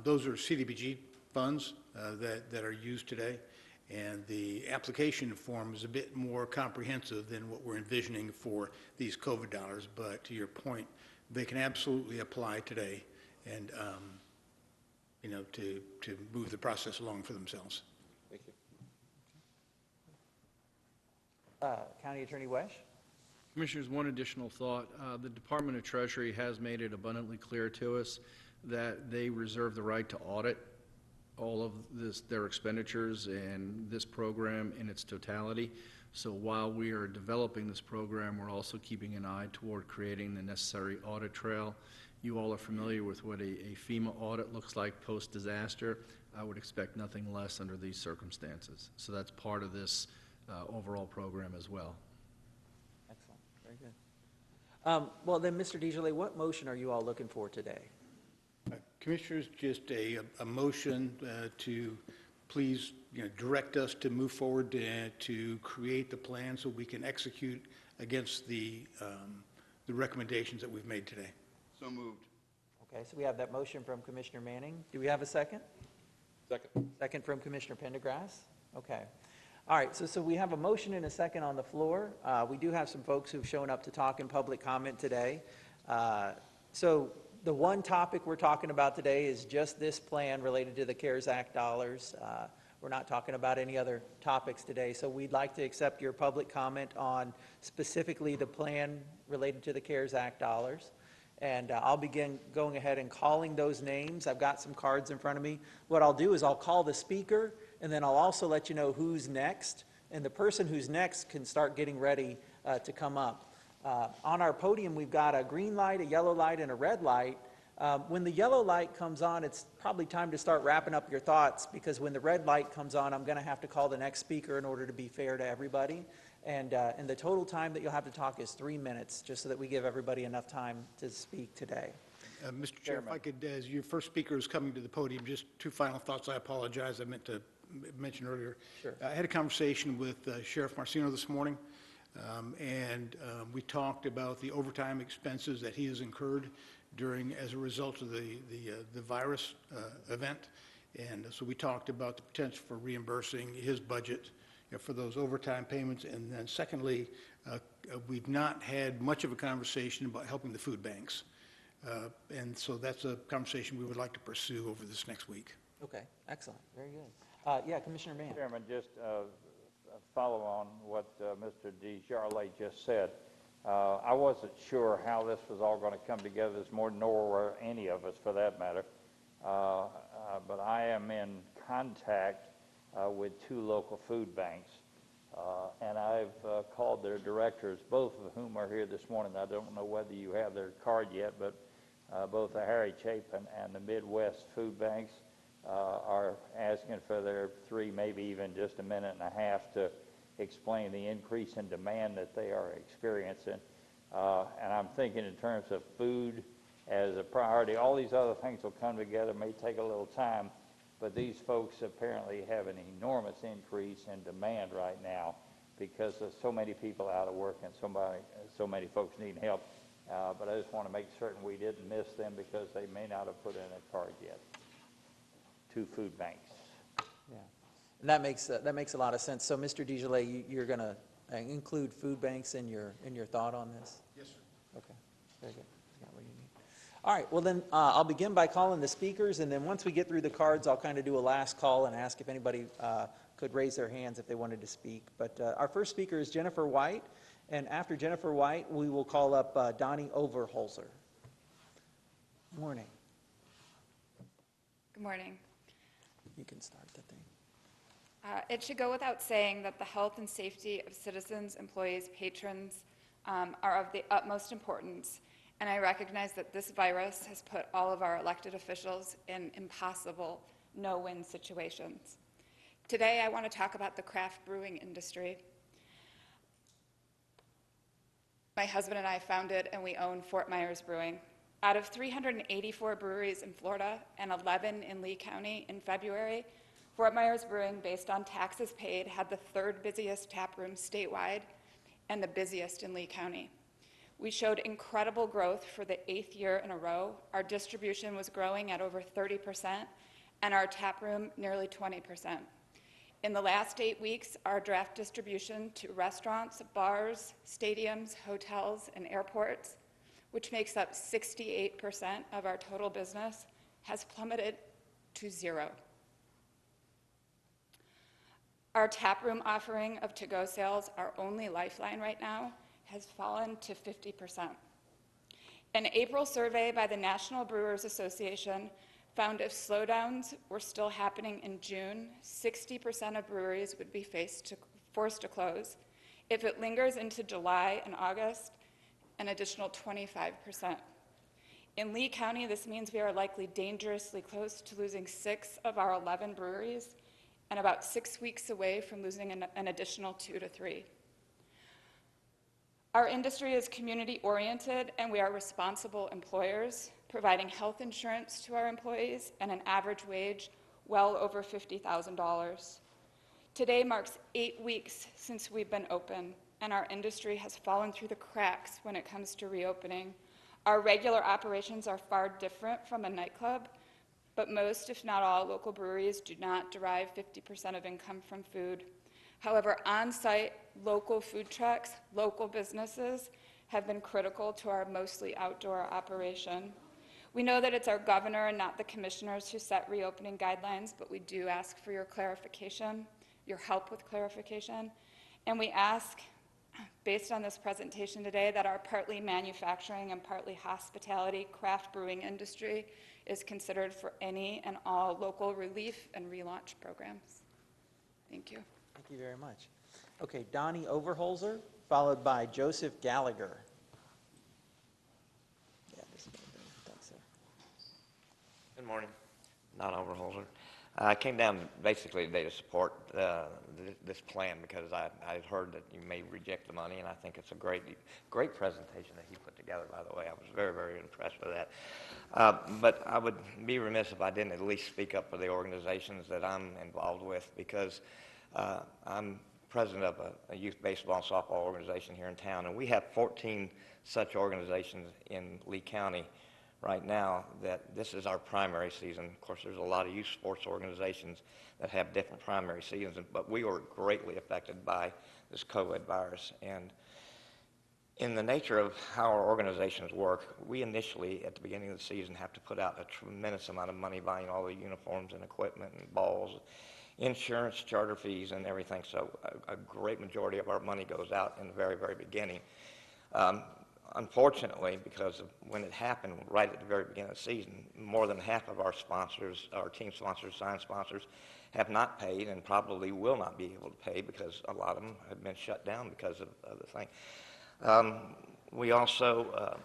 those are CDBG funds that are used today, and the application form is a bit more comprehensive than what we're envisioning for these COVID dollars. But to your point, they can absolutely apply today and to move the process along for themselves. County Attorney Wesh? Commissioners, one additional thought. The Department of Treasury has made it abundantly clear to us that they reserve the right to audit all of their expenditures and this program in its totality. So while we are developing this program, we're also keeping an eye toward creating the necessary audit trail. You all are familiar with what a FEMA audit looks like post-disaster. I would expect nothing less under these circumstances. So that's part of this overall program as well. Excellent, very good. Well then, Mr. DeJoly, what motion are you all looking for today? Commissioners, just a motion to please, direct us to move forward to create the plan so we can execute against the recommendations that we've made today. So moved. Okay, so we have that motion from Commissioner Manning. Do we have a second? Second. Second from Commissioner Pendergrass? Okay. All right, so we have a motion and a second on the floor. We do have some folks who've shown up to talk in public comment today. So the one topic we're talking about today is just this plan related to the CARES Act dollars. We're not talking about any other topics today. So we'd like to accept your public comment on specifically the plan related to the CARES Act dollars. And I'll begin going ahead and calling those names. I've got some cards in front of me. What I'll do is I'll call the speaker, and then I'll also let you know who's next. And the person who's next can start getting ready to come up. On our podium, we've got a green light, a yellow light, and a red light. When the yellow light comes on, it's probably time to start wrapping up your thoughts, because when the red light comes on, I'm going to have to call the next speaker in order to be fair to everybody. And the total time that you'll have to talk is 3 minutes, just so that we give everybody enough time to speak today. Mr. Chair, if I could, as your first speaker is coming to the podium, just two final thoughts. I apologize. I meant to mention earlier. Sure. I had a conversation with Sheriff Marcino this morning, and we talked about the overtime expenses that he has incurred as a result of the virus event. And so we talked about the potential for reimbursing his budget for those overtime payments. And then secondly, we've not had much of a conversation about helping the food banks. And so that's a conversation we would like to pursue over this next week. Okay, excellent, very good. Yeah, Commissioner Mann. Chairman, just follow on what Mr. DeJarle just said. I wasn't sure how this was all going to come together this morning, nor were any of us for that matter. But I am in contact with 2 local food banks. And I've called their directors, both of whom are here this morning. I don't know whether you have their card yet, but both the Harry Chapin and the Midwest food banks are asking for their 3, maybe even just a minute and a half to explain the increase in demand that they are experiencing. And I'm thinking in terms of food as a priority. All these other things will come together, may take a little time, but these folks apparently have an enormous increase in demand right now because there's so many people out of work and so many folks need help. But I just want to make certain we didn't miss them because they may not have put in a card yet. 2 food banks. Yeah, and that makes a lot of sense. So, Mr. DeJoly, you're going to include food banks in your thought on this? Yes, sir. Okay, very good. Got what you need. All right, well then, I'll begin by calling the speakers, and then once we get through the cards, I'll kind of do a last call and ask if anybody could raise their hands if they wanted to speak. But our first speaker is Jennifer White, and after Jennifer White, we will call up Donnie Overholzer. Morning. Good morning. You can start the thing. It should go without saying that the health and safety of citizens, employees, patrons are of the utmost importance, and I recognize that this virus has put all of our elected officials in impossible, no-win situations. Today, I want to talk about the craft brewing industry. My husband and I founded and we own Fort Myers Brewing. Out of 384 breweries in Florida and 11 in Lee County in February, Fort Myers Brewing, based on taxes paid, had the 3rd busiest tap room statewide and the busiest in Lee County. We showed incredible growth for the 8th year in a row. Our distribution was growing at over 30%, and our tap room nearly 20%. In the last 8 weeks, our draft distribution to restaurants, bars, stadiums, hotels, and airports, which makes up 68% of our total business, has plummeted to 0. Our taproom offering of to-go sales, our only lifeline right now, has fallen to 50%. An April survey by the National Brewers Association found if slowdowns were still happening in June, 60% of breweries would be forced to close. If it lingers into July and August, an additional 25%. In Lee County, this means we are likely dangerously close to losing 6 of our 11 breweries and about 6 weeks away from losing an additional 2 to 3. Our industry is community-oriented, and we are responsible employers, providing health insurance to our employees and an average wage well over $50,000. Today marks 8 weeks since we've been open, and our industry has fallen through the cracks when it comes to reopening. Our regular operations are far different from a nightclub, but most, if not all, local breweries do not derive 50% of income from food. However, on-site local food trucks, local businesses have been critical to our mostly outdoor operation. We know that it's our governor and not the commissioners who set reopening guidelines, but we do ask for your clarification, your help with clarification, and we ask, based on this presentation today, that our partly manufacturing and partly hospitality craft brewing industry is considered for any and all local relief and relaunch programs. Thank you. Thank you very much. Okay, Donnie Overholzer, followed by Joseph Gallagher. Yeah, thanks, sir. Good morning. Don Overholzer. I came down basically today to support this plan because I had heard that you may reject the money, and I think it's a great presentation that he put together, by the way. I was very, very impressed with that. But I would be remiss if I didn't at least speak up for the organizations that I'm involved with, because I'm president of a youth baseball and softball organization here in town, and we have 14 such organizations in Lee County right now that this is our primary season. Of course, there's a lot of youth sports organizations that have different primary seasons, but we were greatly affected by this COVID virus. And in the nature of how our organizations work, we initially, at the beginning of the season, have to put out a tremendous amount of money buying all the uniforms and equipment and balls, insurance, charter fees, and everything. So a great majority of our money goes out in the very, very beginning. Unfortunately, because of when it happened right at the very beginning of the season, more than half of our sponsors, our team sponsors, sign sponsors, have not paid and probably will not be able to pay because a lot of them have been shut down because of the thing. We also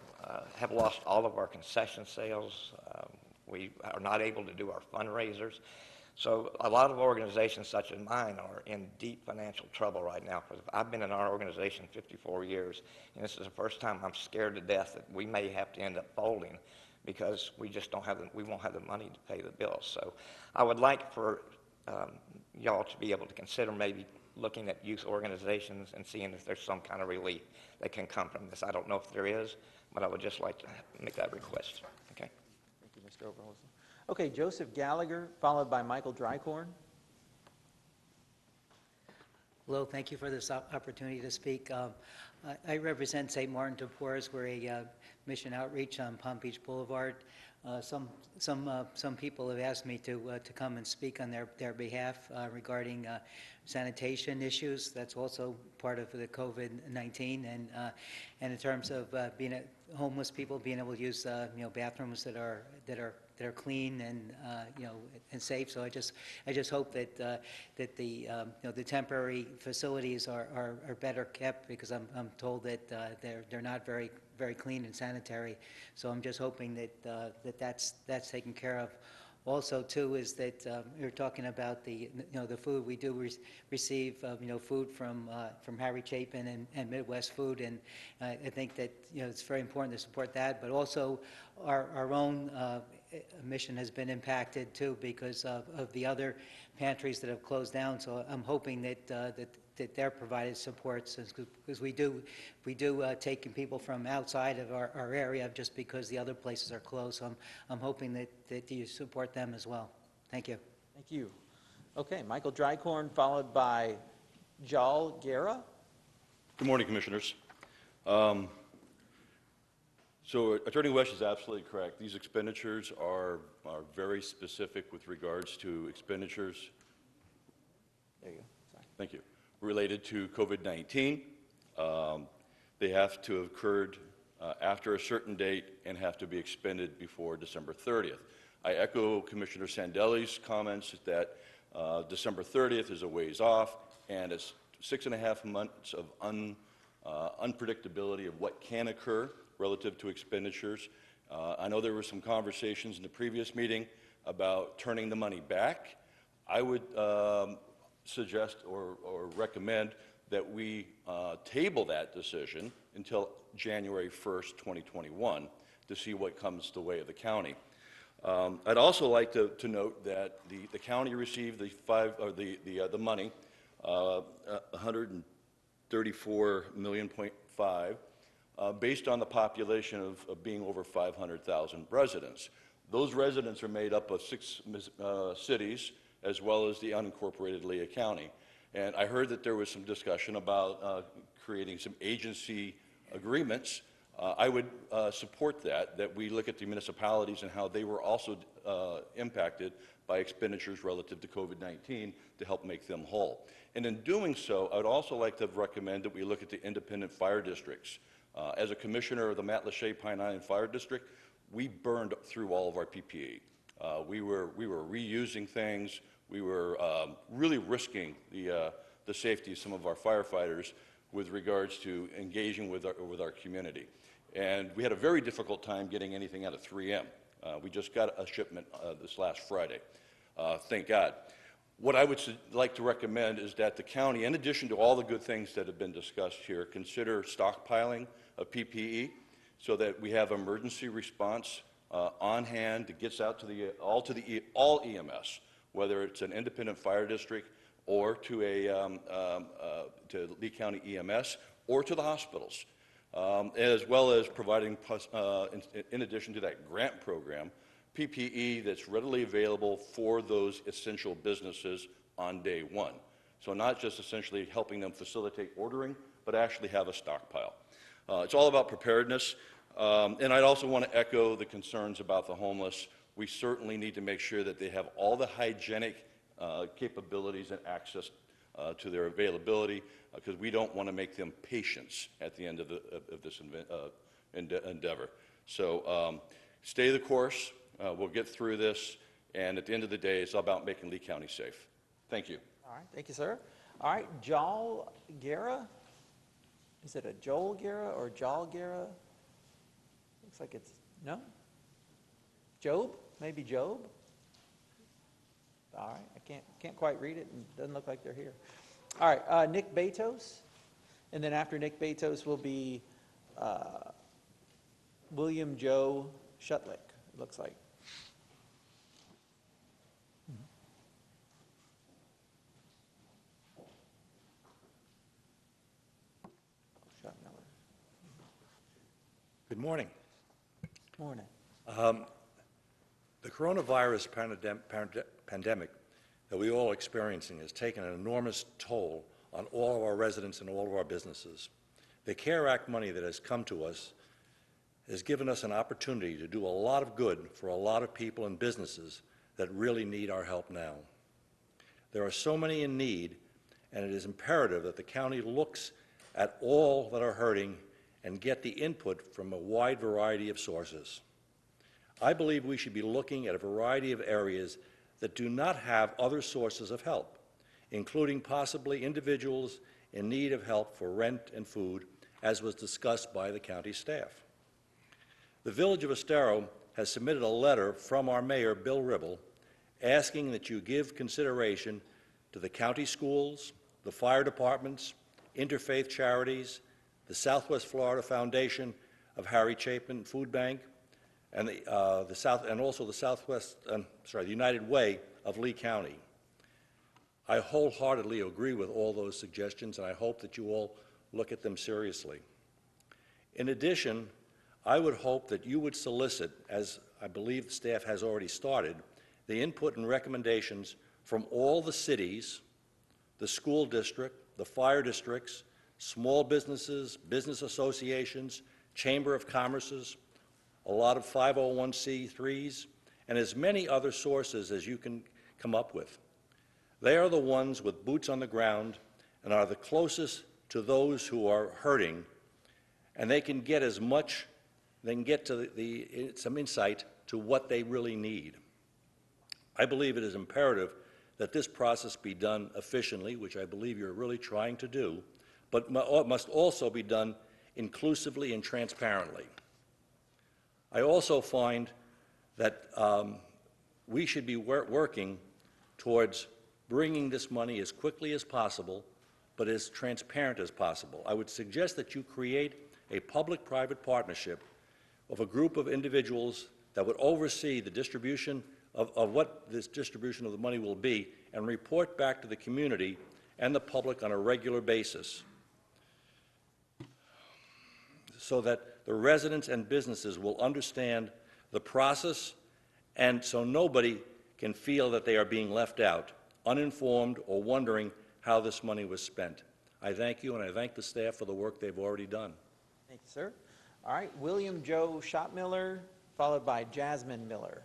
have lost all of our concession sales. We are not able to do our fundraisers. So a lot of organizations such as mine are in deep financial trouble right now. Because I've been in our organization 54 years, and this is the first time I'm scared to death that we may have to end up folding because we just don't have we won't have the money to pay the bills. So I would like for y'all to be able to consider maybe looking at youth organizations and seeing if there's some kind of relief that can come from this. I don't know if there is, but I would just like to make that request. Okay. Thank you, Mr. Overholzer. Okay, Joseph Gallagher, followed by Michael Drycorn. Hello, thank you for this opportunity to speak. I represent St. Martin de Porres. We're a mission outreach on Palm Beach Boulevard. Some people have asked me to come and speak on their behalf regarding sanitation issues. That's also part of the COVID-19, and in terms of being homeless people being able to use bathrooms that are clean and and safe. So I just hope that the temporary facilities are better kept, because I'm told that they're not very clean and sanitary. So I'm just hoping that that's taken care of. Also, too, is that you're talking about the food. We do receive food from Harry Chapin and Midwest Food, and I think that it's very important to support that. But also, our own mission has been impacted too because of the other pantries that have closed down. So I'm hoping that they're provided supports, because we do take people from outside of our area just because the other places are closed. So I'm hoping that you support them as well. Thank you. Thank you. Okay, Michael Drycorn, followed by Jal Guerra. Good morning, Commissioners. So Attorney West is absolutely correct. These expenditures are very specific with regards to expenditures. There you go. Sorry. Thank you. Related to COVID-19. They have to have occurred after a certain date and have to be expended before December 30th. I echo Commissioner Sandelli's comments that December 30th is a ways off, and it's 6.5 months of unpredictability of what can occur relative to expenditures. I know there were some conversations in the previous meeting about turning the money back. I would suggest or recommend that we table that decision until January 1st, 2021 to see what comes the way of the county. I'd also like to note that the county received the money, 134.5 million, based on the population of being over 500,000 residents. Those residents are made up of 6 cities, as well as the unincorporated Lea County. And I heard that there was some discussion about creating some agency agreements. I would support that we look at the municipalities and how they were also impacted by expenditures relative to COVID-19 to help make them whole. And in doing so, I would also like to recommend that we look at the independent fire districts. As a commissioner of the Matlacha Pine Island Fire District, we burned through all of our PPE. We were reusing things. We were really risking the safety of some of our firefighters with regards to engaging with our community. And we had a very difficult time getting anything out of 3M. We just got a shipment this last Friday, thank God. What I would like to recommend is that the county, in addition to all the good things that have been discussed here, consider stockpiling of PPE so that we have emergency response on hand that gets out to all EMS, whether it's an independent fire district or to Lee County EMS or to the hospitals, as well as providing, in addition to that grant program, PPE that's readily available for those essential businesses on day one. So not just essentially helping them facilitate ordering, but actually have a stockpile. It's all about preparedness. And I'd also want to echo the concerns about the homeless. We certainly need to make sure that they have all the hygienic capabilities and access to their availability, because we don't want to make them patients at the end of this endeavor. So stay the course. We'll get through this, and at the end of the day, it's all about making Lee County safe. Thank you. All right, thank you, sir. All right, Joel Guerra. Is it a Joel Guerra or Joel Guerra? Looks like it's, no? Job? Maybe Job? All right, I can't quite read it, and it doesn't look like they're here. All right, Nick Betos, and then after Nick Betos will be William Joe Shutlick, it looks like. Good morning. Morning. The coronavirus pandemic that we all are experiencing has taken an enormous toll on all of our residents and all of our businesses. The CARE Act money that has come to us has given us an opportunity to do a lot of good for a lot of people and businesses that really need our help now. There are so many in need, and it is imperative that the county looks at all that are hurting and get the input from a wide variety of sources. I believe we should be looking at a variety of areas that do not have other sources of help, including possibly individuals in need of help for rent and food, as was discussed by the county staff. The Village of Estero has submitted a letter from our mayor, Bill Ribble, asking that you give consideration to the county schools, the fire departments, interfaith charities, the Southwest Florida Foundation of Harry Chapin Food Bank, and the United Way of Lee County. I wholeheartedly agree with all those suggestions, and I hope that you all look at them seriously. In addition, I would hope that you would solicit, as I believe the staff has already started, the input and recommendations from all the cities, the school district, the fire districts, small businesses, business associations, Chamber of Commerce's, a lot of 501c3s, and as many other sources as you can come up with. They are the ones with boots on the ground and are the closest to those who are hurting, and they can get as much, they can get to some insight to what they really need. I believe it is imperative that this process be done efficiently, which I believe you're really trying to do, but must also be done inclusively and transparently. I also find that we should be working towards bringing this money as quickly as possible, but as transparent as possible. I would suggest that you create a public-private partnership of a group of individuals that would oversee the distribution of what this distribution of the money will be and report back to the community and the public on a regular basis so that the residents and businesses will understand the process, and so nobody can feel that they are being left out, uninformed, or wondering how this money was spent. I thank you, and I thank the staff for the work they've already done. Thank you, sir. All right, William Joe Schottmiller, followed by Jasmine Miller.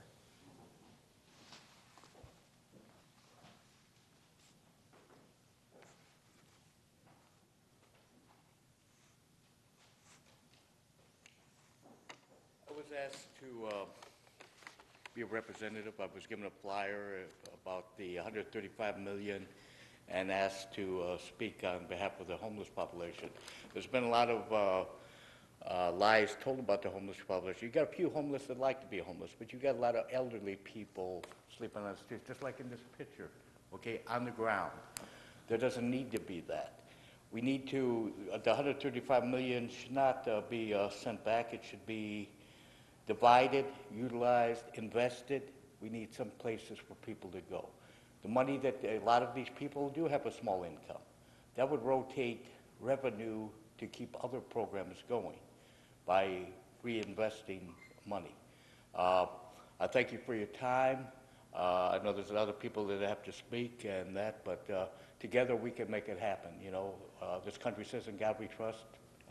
I was asked to be a representative. I was given a flyer about the $135 million and asked to speak on behalf of the homeless population. There's been a lot of lies told about the homeless population. You got a few homeless that like to be homeless, but you got a lot of elderly people sleeping on the streets, just like in this picture, okay, on the ground. There doesn't need to be that. We need to, the $135 million should not be sent back. It should be divided, utilized, invested. We need some places for people to go. The money that a lot of these people do have a small income. That would rotate revenue to keep other programs going by reinvesting money. I thank you for your time. I know there's other people that have to speak and that, but together we can make it happen. You know, this country says, "In God we trust."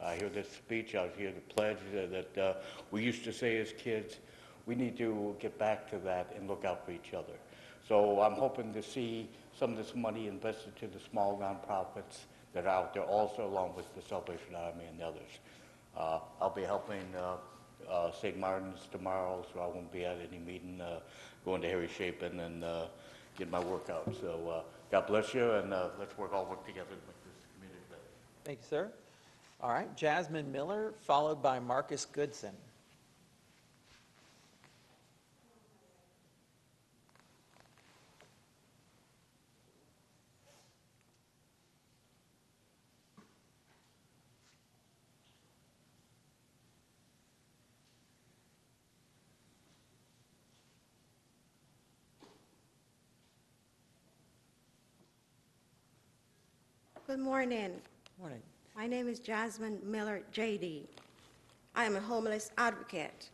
I hear this speech, I hear the pledge that we used to say as kids. We need to get back to that and look out for each other. So I'm hoping to see some of this money invested to the small nonprofits that are out there also, along with the Salvation Army and others. I'll be helping St. Martin's tomorrow, so I won't be at any meeting, going to Harry Chapin and get my workout. So God bless you, and let's all work together to make this community better. Thank you, sir. All right, Jasmine Miller, followed by Marcus Goodson. Good morning. Morning. My name is Jasmine Miller, J.D. I am a homeless advocate.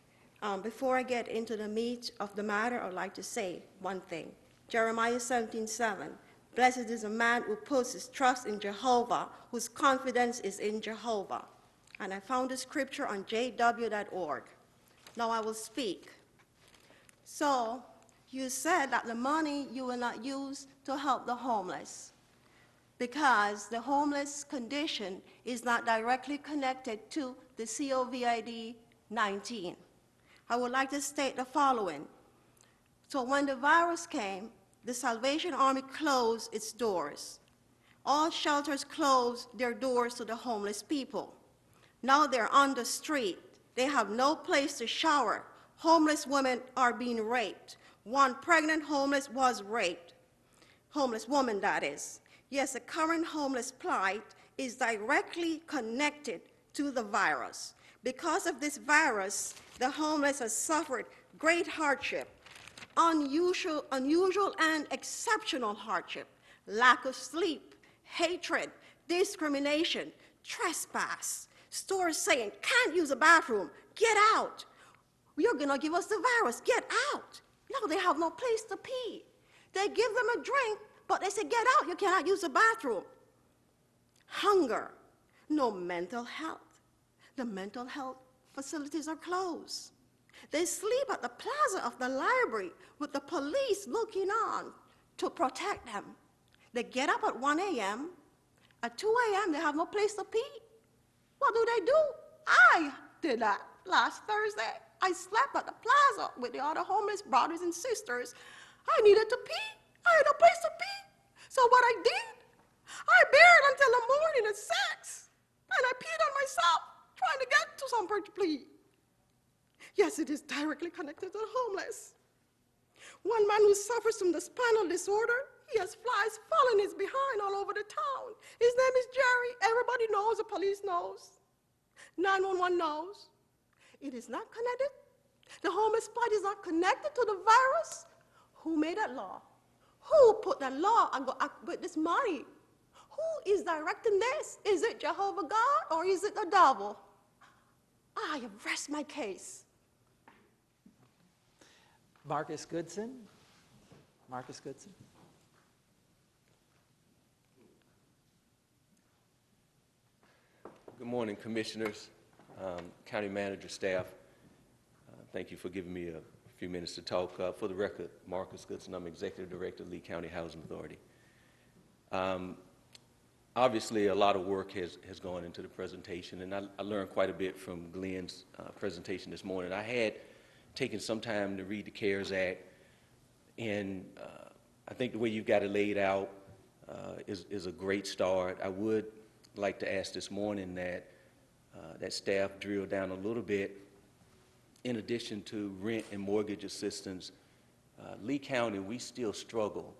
Before I get into the meat of the matter, I would like to say one thing. Jeremiah 17:7, blessed is a man who puts his trust in Jehovah, whose confidence is in Jehovah. And I found the scripture on jw.org. Now I will speak. So, you said that the money you will not use to help the homeless, because the homeless condition is not directly connected to the COVID-19. I would like to state the following. So when the virus came, the Salvation Army closed its doors. All shelters closed their doors to the homeless people. Now they're on the street. They have no place to shower. Homeless women are being raped. One pregnant homeless was raped. Homeless woman, that is. Yes, the current homeless plight is directly connected to the virus. Because of this virus, the homeless have suffered great hardship, unusual and exceptional hardship, lack of sleep, hatred, discrimination, trespass, stores saying, can't use a bathroom, get out. You're gonna give us the virus, get out. No, they have no place to pee. They give them a drink, but they say, get out, you cannot use the bathroom. Hunger, no mental health. The mental health facilities are closed. They sleep at the plaza of the library with the police looking on to protect them. They get up at 1 a.m. At 2 a.m., they have no place to pee. What do? I did that last Thursday. I slept at the plaza with the other homeless brothers and sisters. I needed to pee. I had no place to pee. So what I did, I bared until the morning at 6. And I peed on myself, trying to get to somewhere to pee. Yes, it is directly connected to the homeless. One man who suffers from the spinal disorder, he has flies falling his behind all over the town. His name is Jerry. Everybody knows, the police knows. 911 knows. It is not connected. The homeless spot is not connected to the virus. Who made that law? Who put that law and go with this money? Who is directing this? Is it Jehovah God or is it the devil? I have rest my case. Marcus Goodson. Marcus Goodson. Good morning, commissioners, county manager, staff. Thank you for giving me a few minutes to talk. For the record, Marcus Goodson, I'm Executive Director of Lee County Housing Authority. Obviously, a lot of work has gone into the presentation, and I learned quite a bit from Glenn's presentation this morning. I had taken some time to read the CARES Act, and I think the way you've got it laid out is a great start. I would like to ask this morning that that staff drill down a little bit. In addition to rent and mortgage assistance, Lee County, we still struggle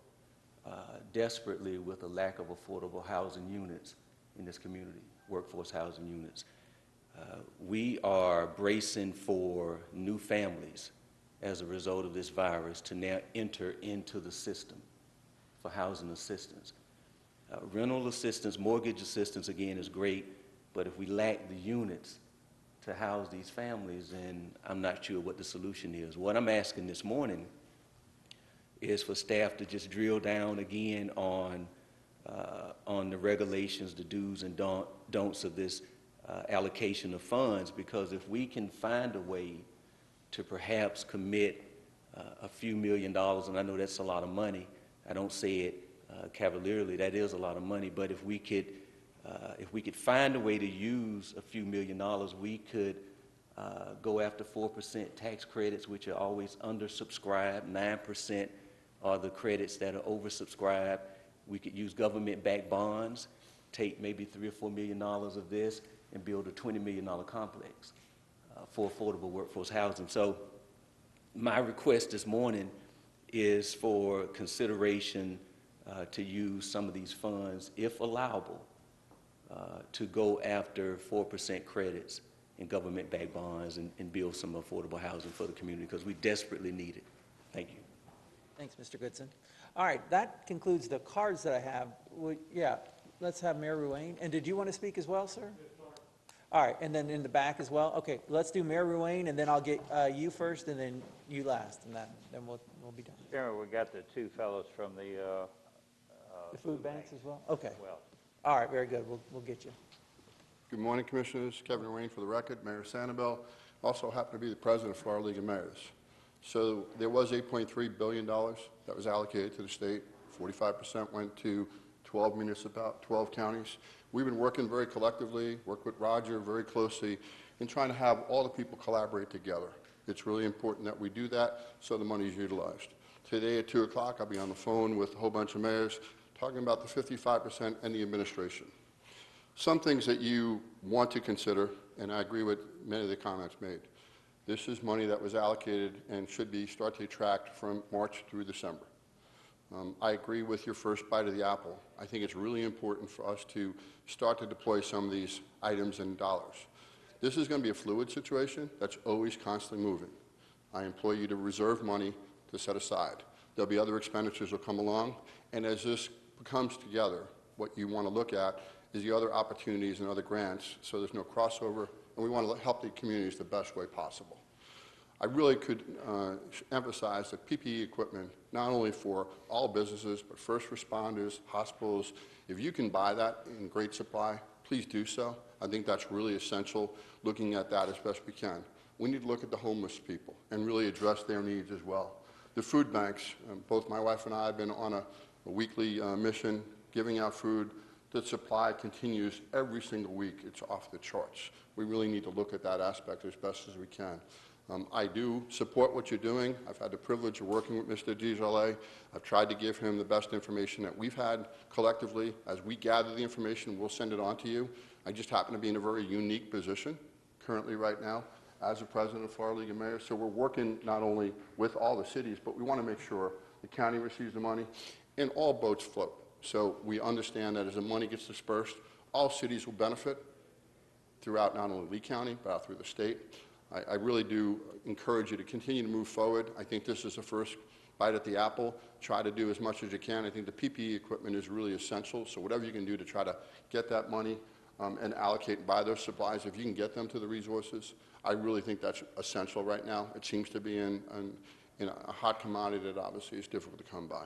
desperately with a lack of affordable housing units in this community, workforce housing units. We are bracing for new families as a result of this virus to now enter into the system for housing assistance. Rental assistance, mortgage assistance, again, is great, but if we lack the units to house these families, then I'm not sure what the solution is. What I'm asking this morning is for staff to just drill down again on the regulations, the do's and don'ts of this allocation of funds, because if we can find a way to perhaps commit a few $1 million, and I know that's a lot of money, I don't say it cavalierly, that is a lot of money, but if we could find a way to use a few $1 million, we could go after 4% tax credits, which are always undersubscribed. 9% are the credits that are oversubscribed. We could use government-backed bonds, take maybe $3 or $4 million of this, and build a $20 million complex for affordable workforce housing. So my request this morning is for consideration to use some of these funds, if allowable, to go after 4% credits in government-backed bonds and build some affordable housing for the community, because we desperately need it. Thank you. Thanks, Mr. Goodson. All right, that concludes the cards that I have. Yeah, let's have Mayor Ruane. And did you want to speak as well, sir? All right, and then in the back as well? Okay, let's do Mayor Ruane, and then I'll get you first, and then you last, and then we'll be done. Chairman, we got the two fellows from the food banks as well? Okay. Well, all right, very good. We'll get you. Good morning, Commissioners. Kevin Ruane for the record, Mayor Sanibel. Also happen to be the president of Florida League of Mayors. So there was $8.3 billion that was allocated to the state. 45% went to 12 counties. We've been working very collectively, worked with Roger very closely in trying to have all the people collaborate together. It's really important that we do that so the money is utilized. Today at 2 o'clock, I'll be on the phone with a whole bunch of mayors talking about the 55% and the administration. Some things that you want to consider, and I agree with many of the comments made. This is money that was allocated and should be start to be tracked from March through December. I agree with your first bite of the apple. I think it's really important for us to start to deploy some of these items and dollars. This is going to be a fluid situation that's always constantly moving. I implore you to reserve money to set aside. There'll be other expenditures that will come along, and as this comes together, what you want to look at is the other opportunities and other grants, so there's no crossover, and we want to help the communities the best way possible. I really could emphasize that PPE equipment, not only for all businesses, but first responders, hospitals, if you can buy that in great supply, please do so. I think that's really essential, looking at that as best we can. We need to look at the homeless people and really address their needs as well. The food banks, both my wife and I have been on a weekly mission, giving out food The supply continues every single week. It's off the charts. We really need to look at that aspect as best as we can. I do support what you're doing. I've had the privilege of working with Mr. Desjardins. I've tried to give him the best information that we've had collectively. As we gather the information, we'll send it on to you. I just happen to be in a very unique position currently right now as the president of Florida League of Mayors. So we're working not only with all the cities, but we want to make sure the county receives the money and all boats float. So we understand that as the money gets dispersed, all cities will benefit throughout not only Lee County, but out through the state. I really do encourage you to continue to move forward. I think this is the first bite at the apple. Try to do as much as you can. I think the PPE equipment is really essential, so whatever you can do to try to get that money and allocate and buy those supplies, if you can get them to the resources, I really think that's essential right now. It seems to be in a hot commodity that obviously is difficult to come by.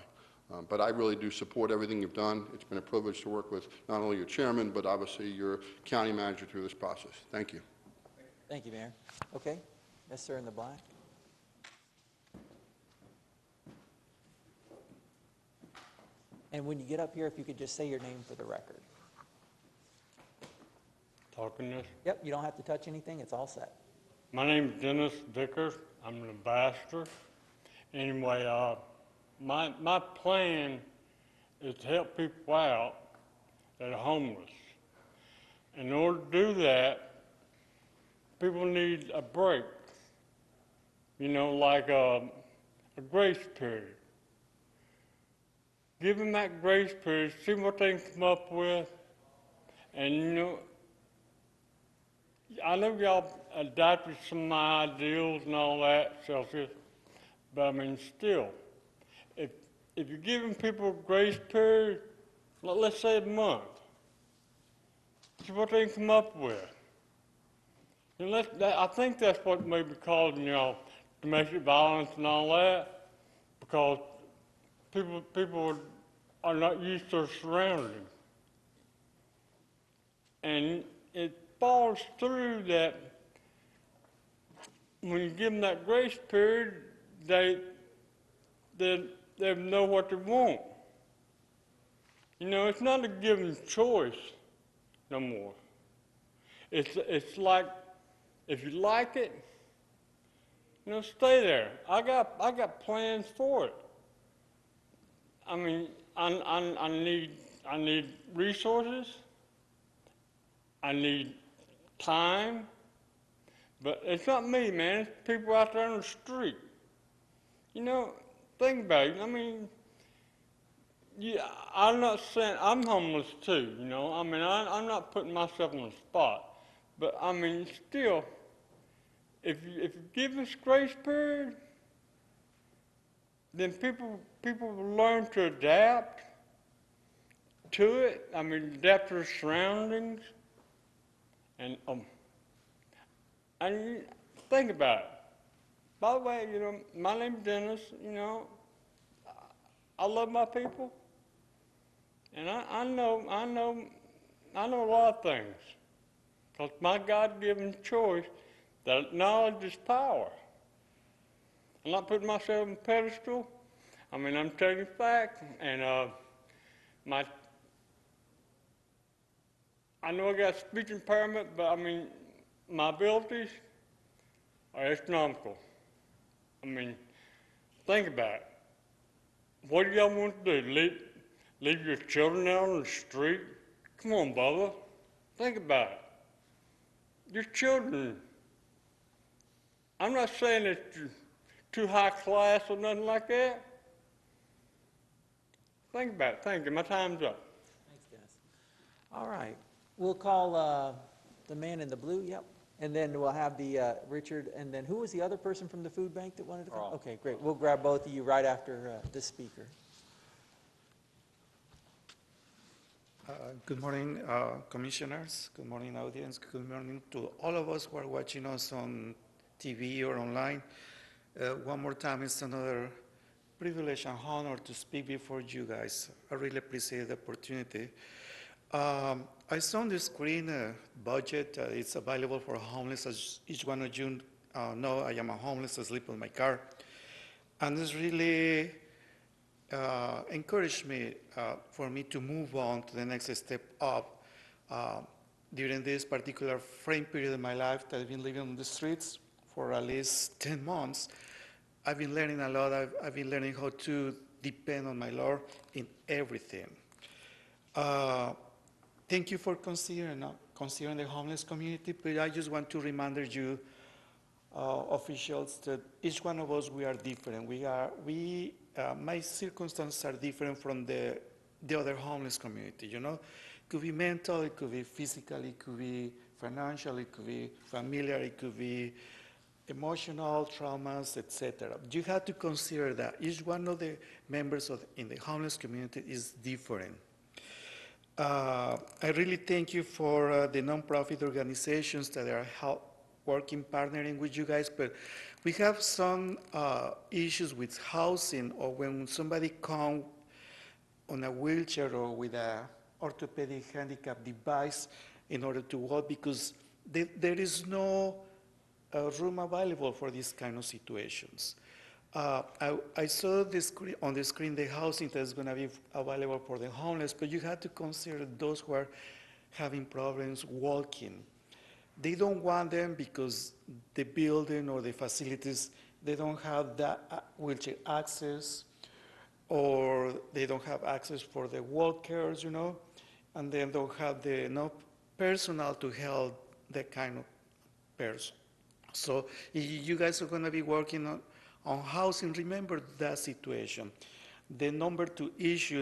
But I really do support everything you've done. It's been a privilege to work with not only your chairman, but obviously your county manager through this process. Thank you. Thank you, Mayor. Okay. Yes, sir, in the black. And when you get up here, if you could just say your name for the record. Talking this? Yep, you don't have to touch anything. It's all set. My name's Dennis Vickers. I'm an ambassador. Anyway, my plan is to help people out that are homeless. In order to do that, people need a break, you know, like a grace period. Give them that grace period, see what they can come up with, and you know, I know y'all adopted some of my ideals and all that, Celsius, but I mean, still, if you're giving people a grace period, let's say a month, see what they can come up with. And I think that's what may be called, you know, domestic violence and all that, because people are not used to their surroundings. And it falls through that when you give them that grace period, they know what they want. You know, it's not a given choice no more. It's like, if you like it, you know, stay there. I got plans for it. I mean, I need resources. I need time. But it's not me, man. It's people out there on the street. You know, think about it. I mean, yeah, I'm not saying I'm homeless too. You know, I mean, I'm not putting myself on the spot. But I mean, still, if you give us grace period, then people will learn to adapt to it. I mean, adapt to their surroundings, and think about it. By the way, you know, my name's Dennis. You know, I love my people, and I know a lot of things. Because my God-given choice, that knowledge is power. I'm not putting myself on a pedestal. I mean, I'm taking facts, and I know I got speech impairment, but I mean, my abilities are astronomical. I mean, think about it. What do y'all want to do? Leave your children out on the street? Come on, Bubba. Think about it. Your children. I'm not saying that you're too high class or nothing like that. Think about it. Thank you. My time's up. Thanks, Dennis. All right. We'll call the man in the blue, yep. And then we'll have the Richard, and then who was the other person from the food bank that wanted to come? Okay, great. We'll grab both of you right after this speaker. Good morning, commissioners. Good morning, audience. Good morning to all of us who are watching us on TV or online. One more time, it's another privilege and honor to speak before you guys. I really appreciate the opportunity. I saw on the screen a budget. It's available for homeless. As each one of you know, I am a homeless. I sleep in my car. And it's really encouraged me for me to move on to the next step up. During this particular frame period of my life that I've been living on the streets for at least 10 months, I've been learning a lot. I've been learning how to depend on my Lord in everything. Thank you for considering the homeless community, but I just want to remind you, officials, that each one of us, we are different. My circumstances are different from the other homeless community, you know? It could be mental, it could be physical, it could be financial, it could be familiar, it could be emotional traumas, etc. You have to consider that each one of the members in the homeless community is different. I really thank you for the nonprofit organizations that are working, partnering with you guys, but we have some issues with housing, or when somebody comes on a wheelchair or with a orthopedic handicap device in order to walk, because there is no room available for these kind of situations. I saw on the screen the housing that is going to be available for the homeless, but you have to consider those who are having problems walking. They don't want them because the building or the facilities, they don't have that wheelchair access, or they don't have access for the walkers, you know, and then don't have enough personnel to help that kind of person. So if you guys are going to be working on housing, remember that situation. The number 2 issue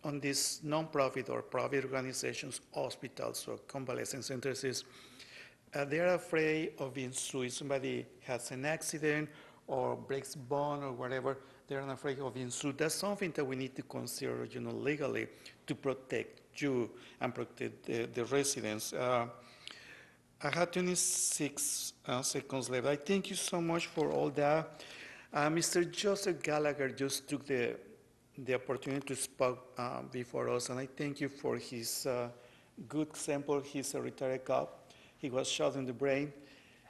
on these nonprofit or private organizations, hospitals or convalescent centers is they're afraid of being sued. Somebody has an accident or breaks bone or whatever, they're afraid of being sued. That's something that we need to consider, you know, legally to protect you and protect the residents. I have 26 seconds left. I thank you so much for all that. Mr. Joseph Gallagher just took the opportunity to speak before us, and I thank you for his good example. He's a retired cop. He was shot in the brain.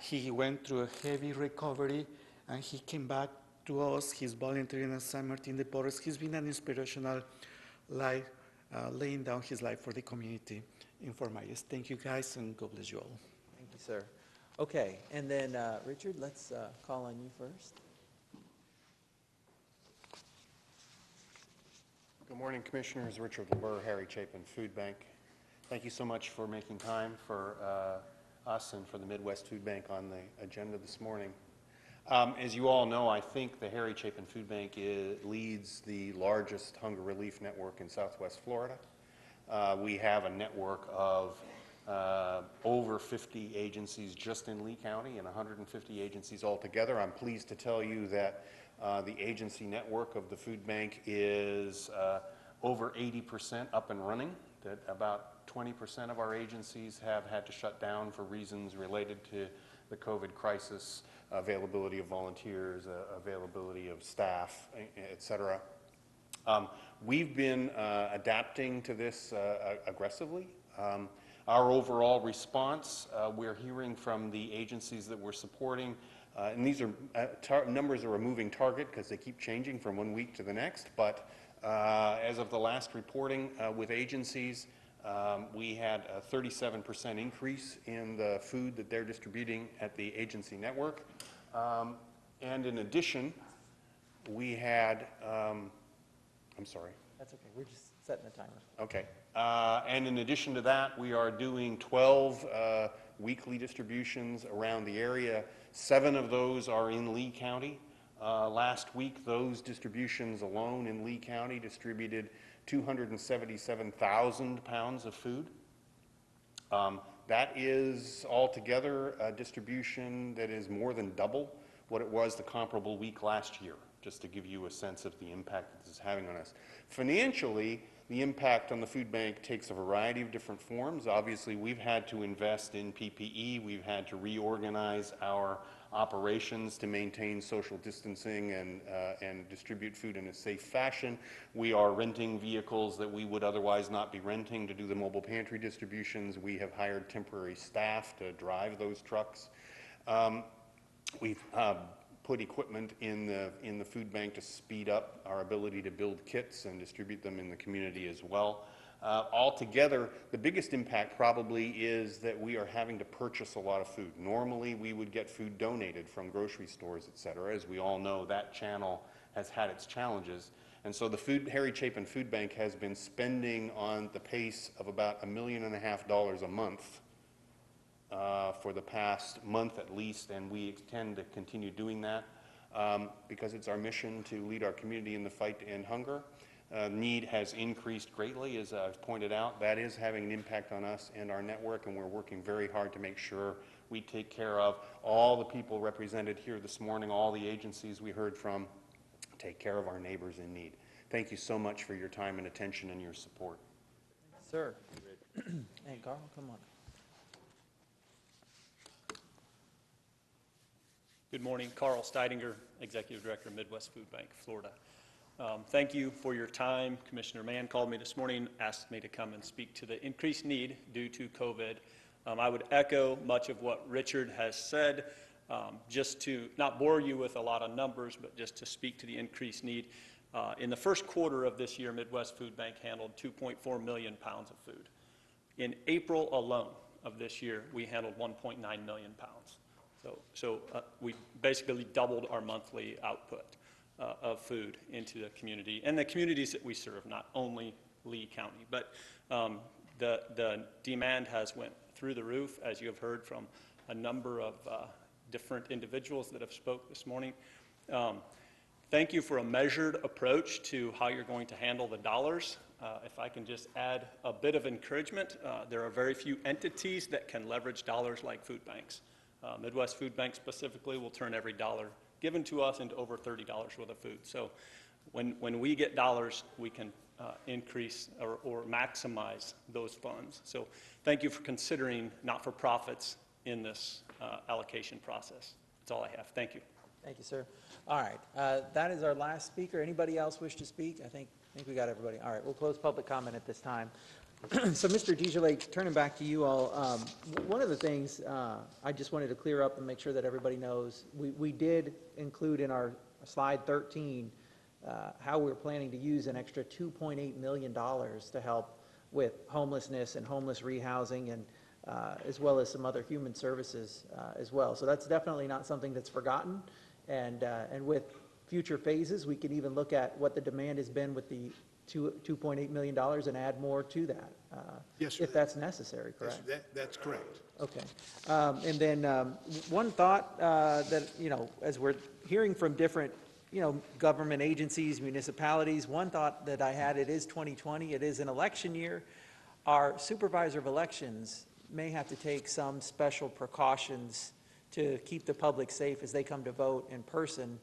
He went through a heavy recovery, and he came back to us. He's volunteering at San Martin de Porres. He's been an inspirational life, laying down his life for the community in Fort Myers. Thank you, guys, and God bless you all. Thank you, sir. Okay, and then Richard, let's call on you first. Good morning, Commissioners. Richard LeBur, Harry Chapin Food Bank. Thank you so much for making time for us and for the Midwest Food Bank on the agenda this morning. As you all know, I think the Harry Chapin Food Bank leads the largest hunger relief network in Southwest Florida. We have a network of over 50 agencies just in Lee County and 150 agencies altogether. I'm pleased to tell you that the agency network of the food bank is over 80% up and running, that about 20% of our agencies have had to shut down for reasons related to the COVID crisis, availability of volunteers, availability of staff, et cetera. We've been adapting to this aggressively. Our overall response, we're hearing from the agencies that we're supporting, and these are numbers are a moving target because they keep changing from one week to the next, but as of the last reporting with agencies, we had a 37% increase in the food that they're distributing at the agency network. And in addition, we had, I'm sorry. That's okay, we're just setting the timer. Okay. And in addition to that, we are doing 12 weekly distributions around the area. 7 of those are in Lee County. Last week, those distributions alone in Lee County distributed 277,000 pounds of food. That is altogether a distribution that is more than double what it was the comparable week last year, just to give you a sense of the impact that this is having on us. Financially, the impact on the food bank takes a variety of different forms. Obviously, we've had to invest in PPE. We've had to reorganize our operations to maintain social distancing and distribute food in a safe fashion. We are renting vehicles that we would otherwise not be renting to do the mobile pantry distributions. We have hired temporary staff to drive those trucks. We've put equipment in the food bank to speed up our ability to build kits and distribute them in the community as well. Altogether, the biggest impact probably is that we are having to purchase a lot of food. Normally, we would get food donated from grocery stores, et cetera. As we all know, that channel has had its challenges. And so the Harry Chapin Food Bank has been spending on the pace of about $1.5 million a month for the past month at least, and we intend to continue doing that because it's our mission to lead our community in the fight to end hunger. Need has increased greatly, as I've pointed out. That is having an impact on us and our network, and we're working very hard to make sure we take care of all the people represented here this morning, all the agencies we heard from, take care of our neighbors in need. Thank you so much for your time and attention and your support. Sir. Hey, Carl, come on. Good morning. Carl Steidinger, Executive Director, Midwest Food Bank, Florida. Thank you for your time. Commissioner Mann called me this morning, asked me to come and speak to the increased need due to COVID. I would echo much of what Richard has said, just to not bore you with a lot of numbers, but just to speak to the increased need. In the first quarter of this year, Midwest Food Bank handled 2.4 million pounds of food. In April alone of this year, we handled 1.9 million pounds. So we basically doubled our monthly output of food into the community and the communities that we serve, not only Lee County. But the demand has went through the roof, as you have heard from a number of different individuals that have spoke this morning. Thank you for a measured approach to how you're going to handle the dollars. If I can just add a bit of encouragement, there are very few entities that can leverage dollars like food banks. Midwest Food Bank specifically will turn every dollar given to us into over $30 worth of food. So when we get dollars, we can increase or maximize those funds. So thank you for considering not-for-profits in this allocation process. That's all I have. Thank you. Thank you, sir. All right, that is our last speaker. Anybody else wish to speak? I think we got everybody. All right, we'll close public comment at this time. So, Mr. DeJarlais, turning back to you all, one of the things I just wanted to clear up and make sure that everybody knows, we did include in our slide 13 how we're planning to use an extra $2.8 million to help with homelessness and homeless rehousing, and as well as some other human services as well. So that's definitely not something that's forgotten. And with future phases, we can even look at what the demand has been with the $2.8 million and add more to that, yes, sir. if that's necessary, correct? That's correct. Okay. And then one thought that, as we're hearing from different, government agencies, municipalities, one thought that I had, it is 2020, it is an election year. Our supervisor of elections may have to take some special precautions to keep the public safe as they come to vote in person.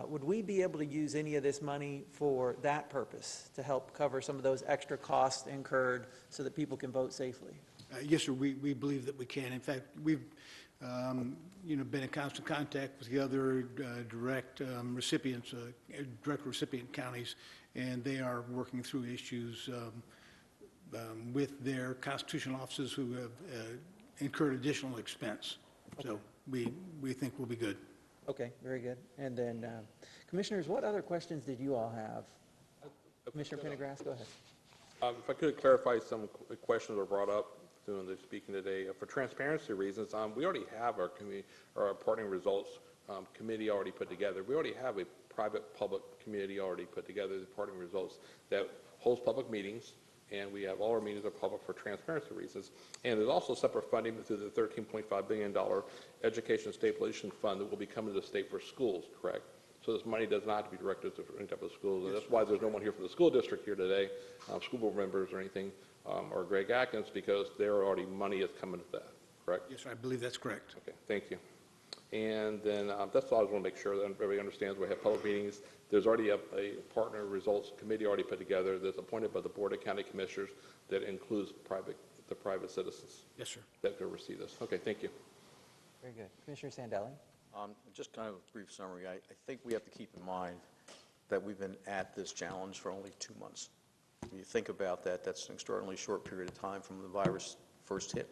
Would we be able to use any of this money for that purpose, to help cover some of those extra costs incurred so that people can vote safely? Yes, sir, we believe that we can. In fact, we've been in constant contact with the other direct recipients, direct recipient counties, and they are working through issues with their constitutional offices who have incurred additional expense. Okay. So we think we'll be good. Okay, very good. And then, Commissioners, what other questions did you all have? Commissioner Pendergrass, go ahead. If I could clarify some questions that were brought up during the speaking today. For transparency reasons, we already have our partnering results committee already put together. We already have a private-public committee already put together, the partnering results, that holds public meetings, and we have all our meetings are public for transparency reasons. And there's also separate funding through the $13.5 billion Education Stabilization Fund that will be coming to the state for schools, correct? So this money does not have to be directed to any type of schools, and that's why there's no one here from the school district here today, school board members or anything, or Greg Atkins, because there already money is coming to that, correct? Yes, sir, I believe that's correct. Okay, thank you. And then that's all I just want to make sure that everybody understands. We have public meetings. There's already a partner results committee already put together that's appointed by the Board of County Commissioners that includes the private citizens. Yes, sir. That can receive this. Okay, thank you. Very good. Commissioner Sandelli? Just kind of a brief summary. I think we have to keep in mind that we've been at this challenge for only 2 months. When you think about that, that's an extraordinarily short period of time from the virus first hit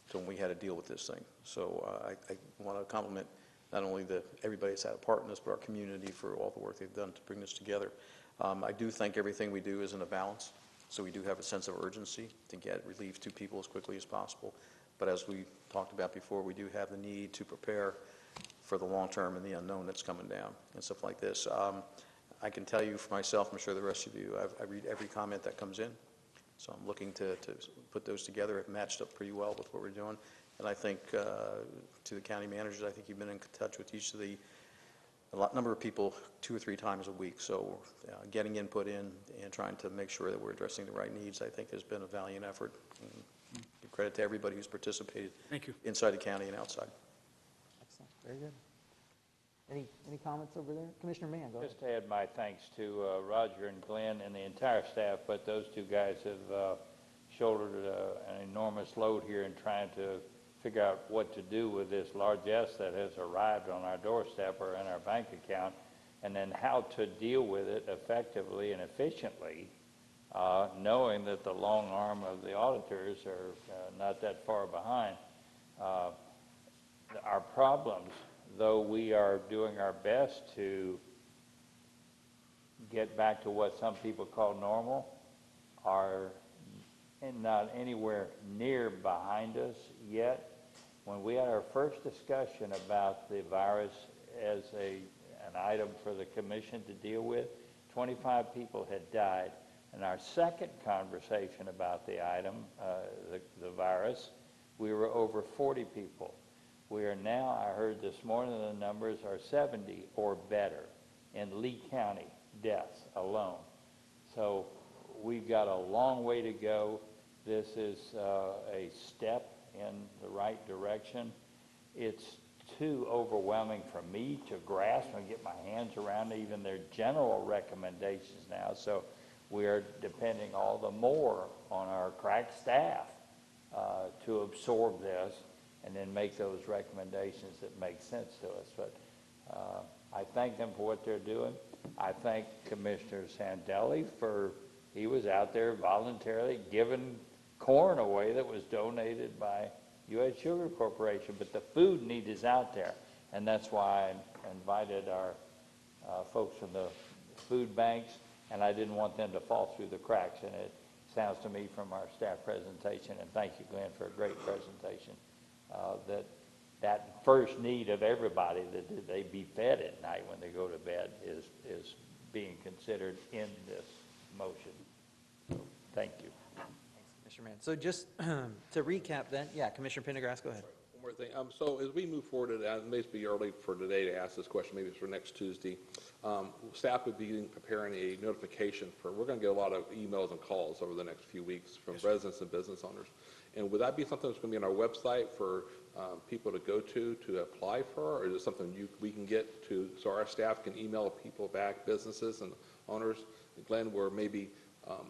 to when we had to deal with this thing. So I want to compliment not only everybody that's had a part in this, but our community for all the work they've done to bring this together. I do think everything we do is in a balance, so we do have a sense of urgency to get relief to people as quickly as possible. But as we talked about before, we do have the need to prepare for the long term and the unknown that's coming down and stuff like this. I can tell you for myself, I'm sure the rest of you, I read every comment that comes in. So I'm looking to put those together. It matched up pretty well with what we're doing. And I think to the county managers, I think you've been in touch with each of number of people 2 or 3 times a week. So getting input in and trying to make sure that we're addressing the right needs, I think has been a valiant effort. And give credit to everybody who's participated. Thank you. Inside the county and outside. Excellent. Very good. Any comments over there? Commissioner Mann, go ahead. Just to add my thanks to Roger and Glenn and the entire staff, but those two guys have shouldered an enormous load here in trying to figure out what to do with this largesse that has arrived on our doorstep or in our bank account, and then how to deal with it effectively and efficiently, knowing that the long arm of the auditors are not that far behind. Our problems, though we are doing our best to get back to what some people call normal, are not anywhere near behind us yet. When we had our first discussion about the virus as an item for the commission to deal with, 25 people had died. In our second conversation about the item, the virus, we were over 40 people. We are now, I heard this morning, the numbers are 70 or better in Lee County deaths alone. So we've got a long way to go. This is a step in the right direction. It's too overwhelming for me to grasp and get my hands around even their general recommendations now. So we are depending all the more on our crack staff to absorb this and then make those recommendations that make sense to us. But I thank them for what they're doing. I thank Commissioner Sandelli he was out there voluntarily giving corn away that was donated by U.S. Sugar Corporation, but the food need is out there, and that's why I invited our folks from the food banks, and I didn't want them to fall through the cracks, and it sounds to me from our staff presentation, and thank you, Glenn, for a great presentation, that first need of everybody, that they be fed at night when they go to bed, is being considered in this motion. So, thank you. Commissioner Mann. So just to recap then, yeah, Commissioner Pendergrass, go ahead. One more thing. So as we move forward, it may be early for today to ask this question, maybe it's for next Tuesday. Staff would be preparing a notification we're going to get a lot of emails and calls over the next few weeks from residents and business owners. And would that be something that's going to be on our website for people to go to apply for, or is it something we can get to so our staff can email people back, businesses and owners? Glenn, where maybe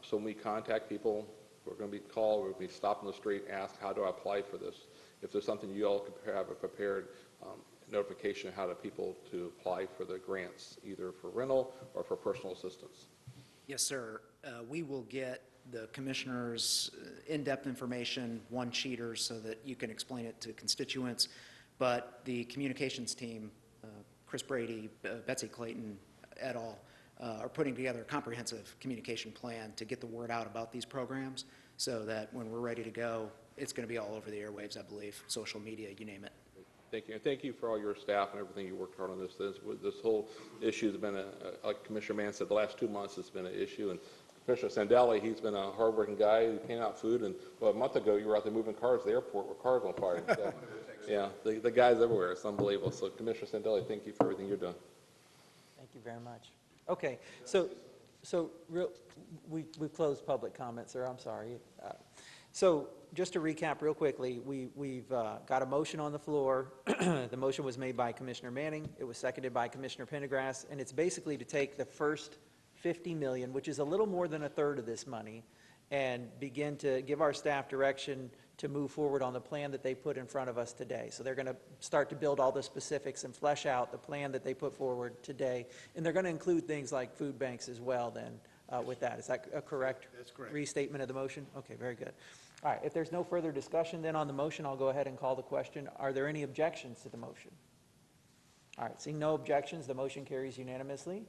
so when we contact people, we're going to be called, we'll be stopped on the street, ask, how do I apply for this? If there's something you all could have a prepared notification how to people to apply for the grants, either for rental or for personal assistance. Yes, sir. We will get the commissioners' in-depth information, one-sheeters, so that you can explain it to constituents. But the communications team, Chris Brady, Betsy Clayton, et al., are putting together a comprehensive communication plan to get the word out about these programs so that when we're ready to go, it's going to be all over the airwaves, I believe, social media, you name it. Thank you. And thank you for all your staff and everything you worked hard on this. This whole issue has been, like Commissioner Mann said, the last 2 months it's been an issue. And Commissioner Sandelli, he's been a hardworking guy. He came out food. And a month ago, you were out there moving cars at the airport with cars on fire. So, yeah, the guys everywhere. It's unbelievable. So Commissioner Sandelli, thank you for everything you're doing. Thank you very much. Okay, we've closed public comments, sir. I'm sorry. So just to recap real quickly, we've got a motion on the floor. The motion was made by Commissioner Manning. It was seconded by Commissioner Pendergrass, and it's basically to take the first $50 million, which is a little more than a third of this money, and begin to give our staff direction to move forward on the plan that they put in front of us today. So they're going to start to build all the specifics and flesh out the plan that they put forward today. And they're going to include things like food banks as well then with that. Is that a correct restatement of the motion? Okay, very good. All right, if there's no further discussion then on the motion, I'll go ahead and call the question. Are there any objections to the motion? All right, seeing no objections, the motion carries unanimously.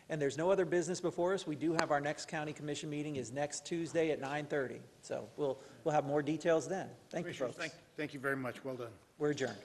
And there's no other business before us. We do have our next county commission meeting is next Tuesday at 9:30. So we'll have more details then. Thank you, Commissioners, folks. thank you very much. Well done. We're adjourned.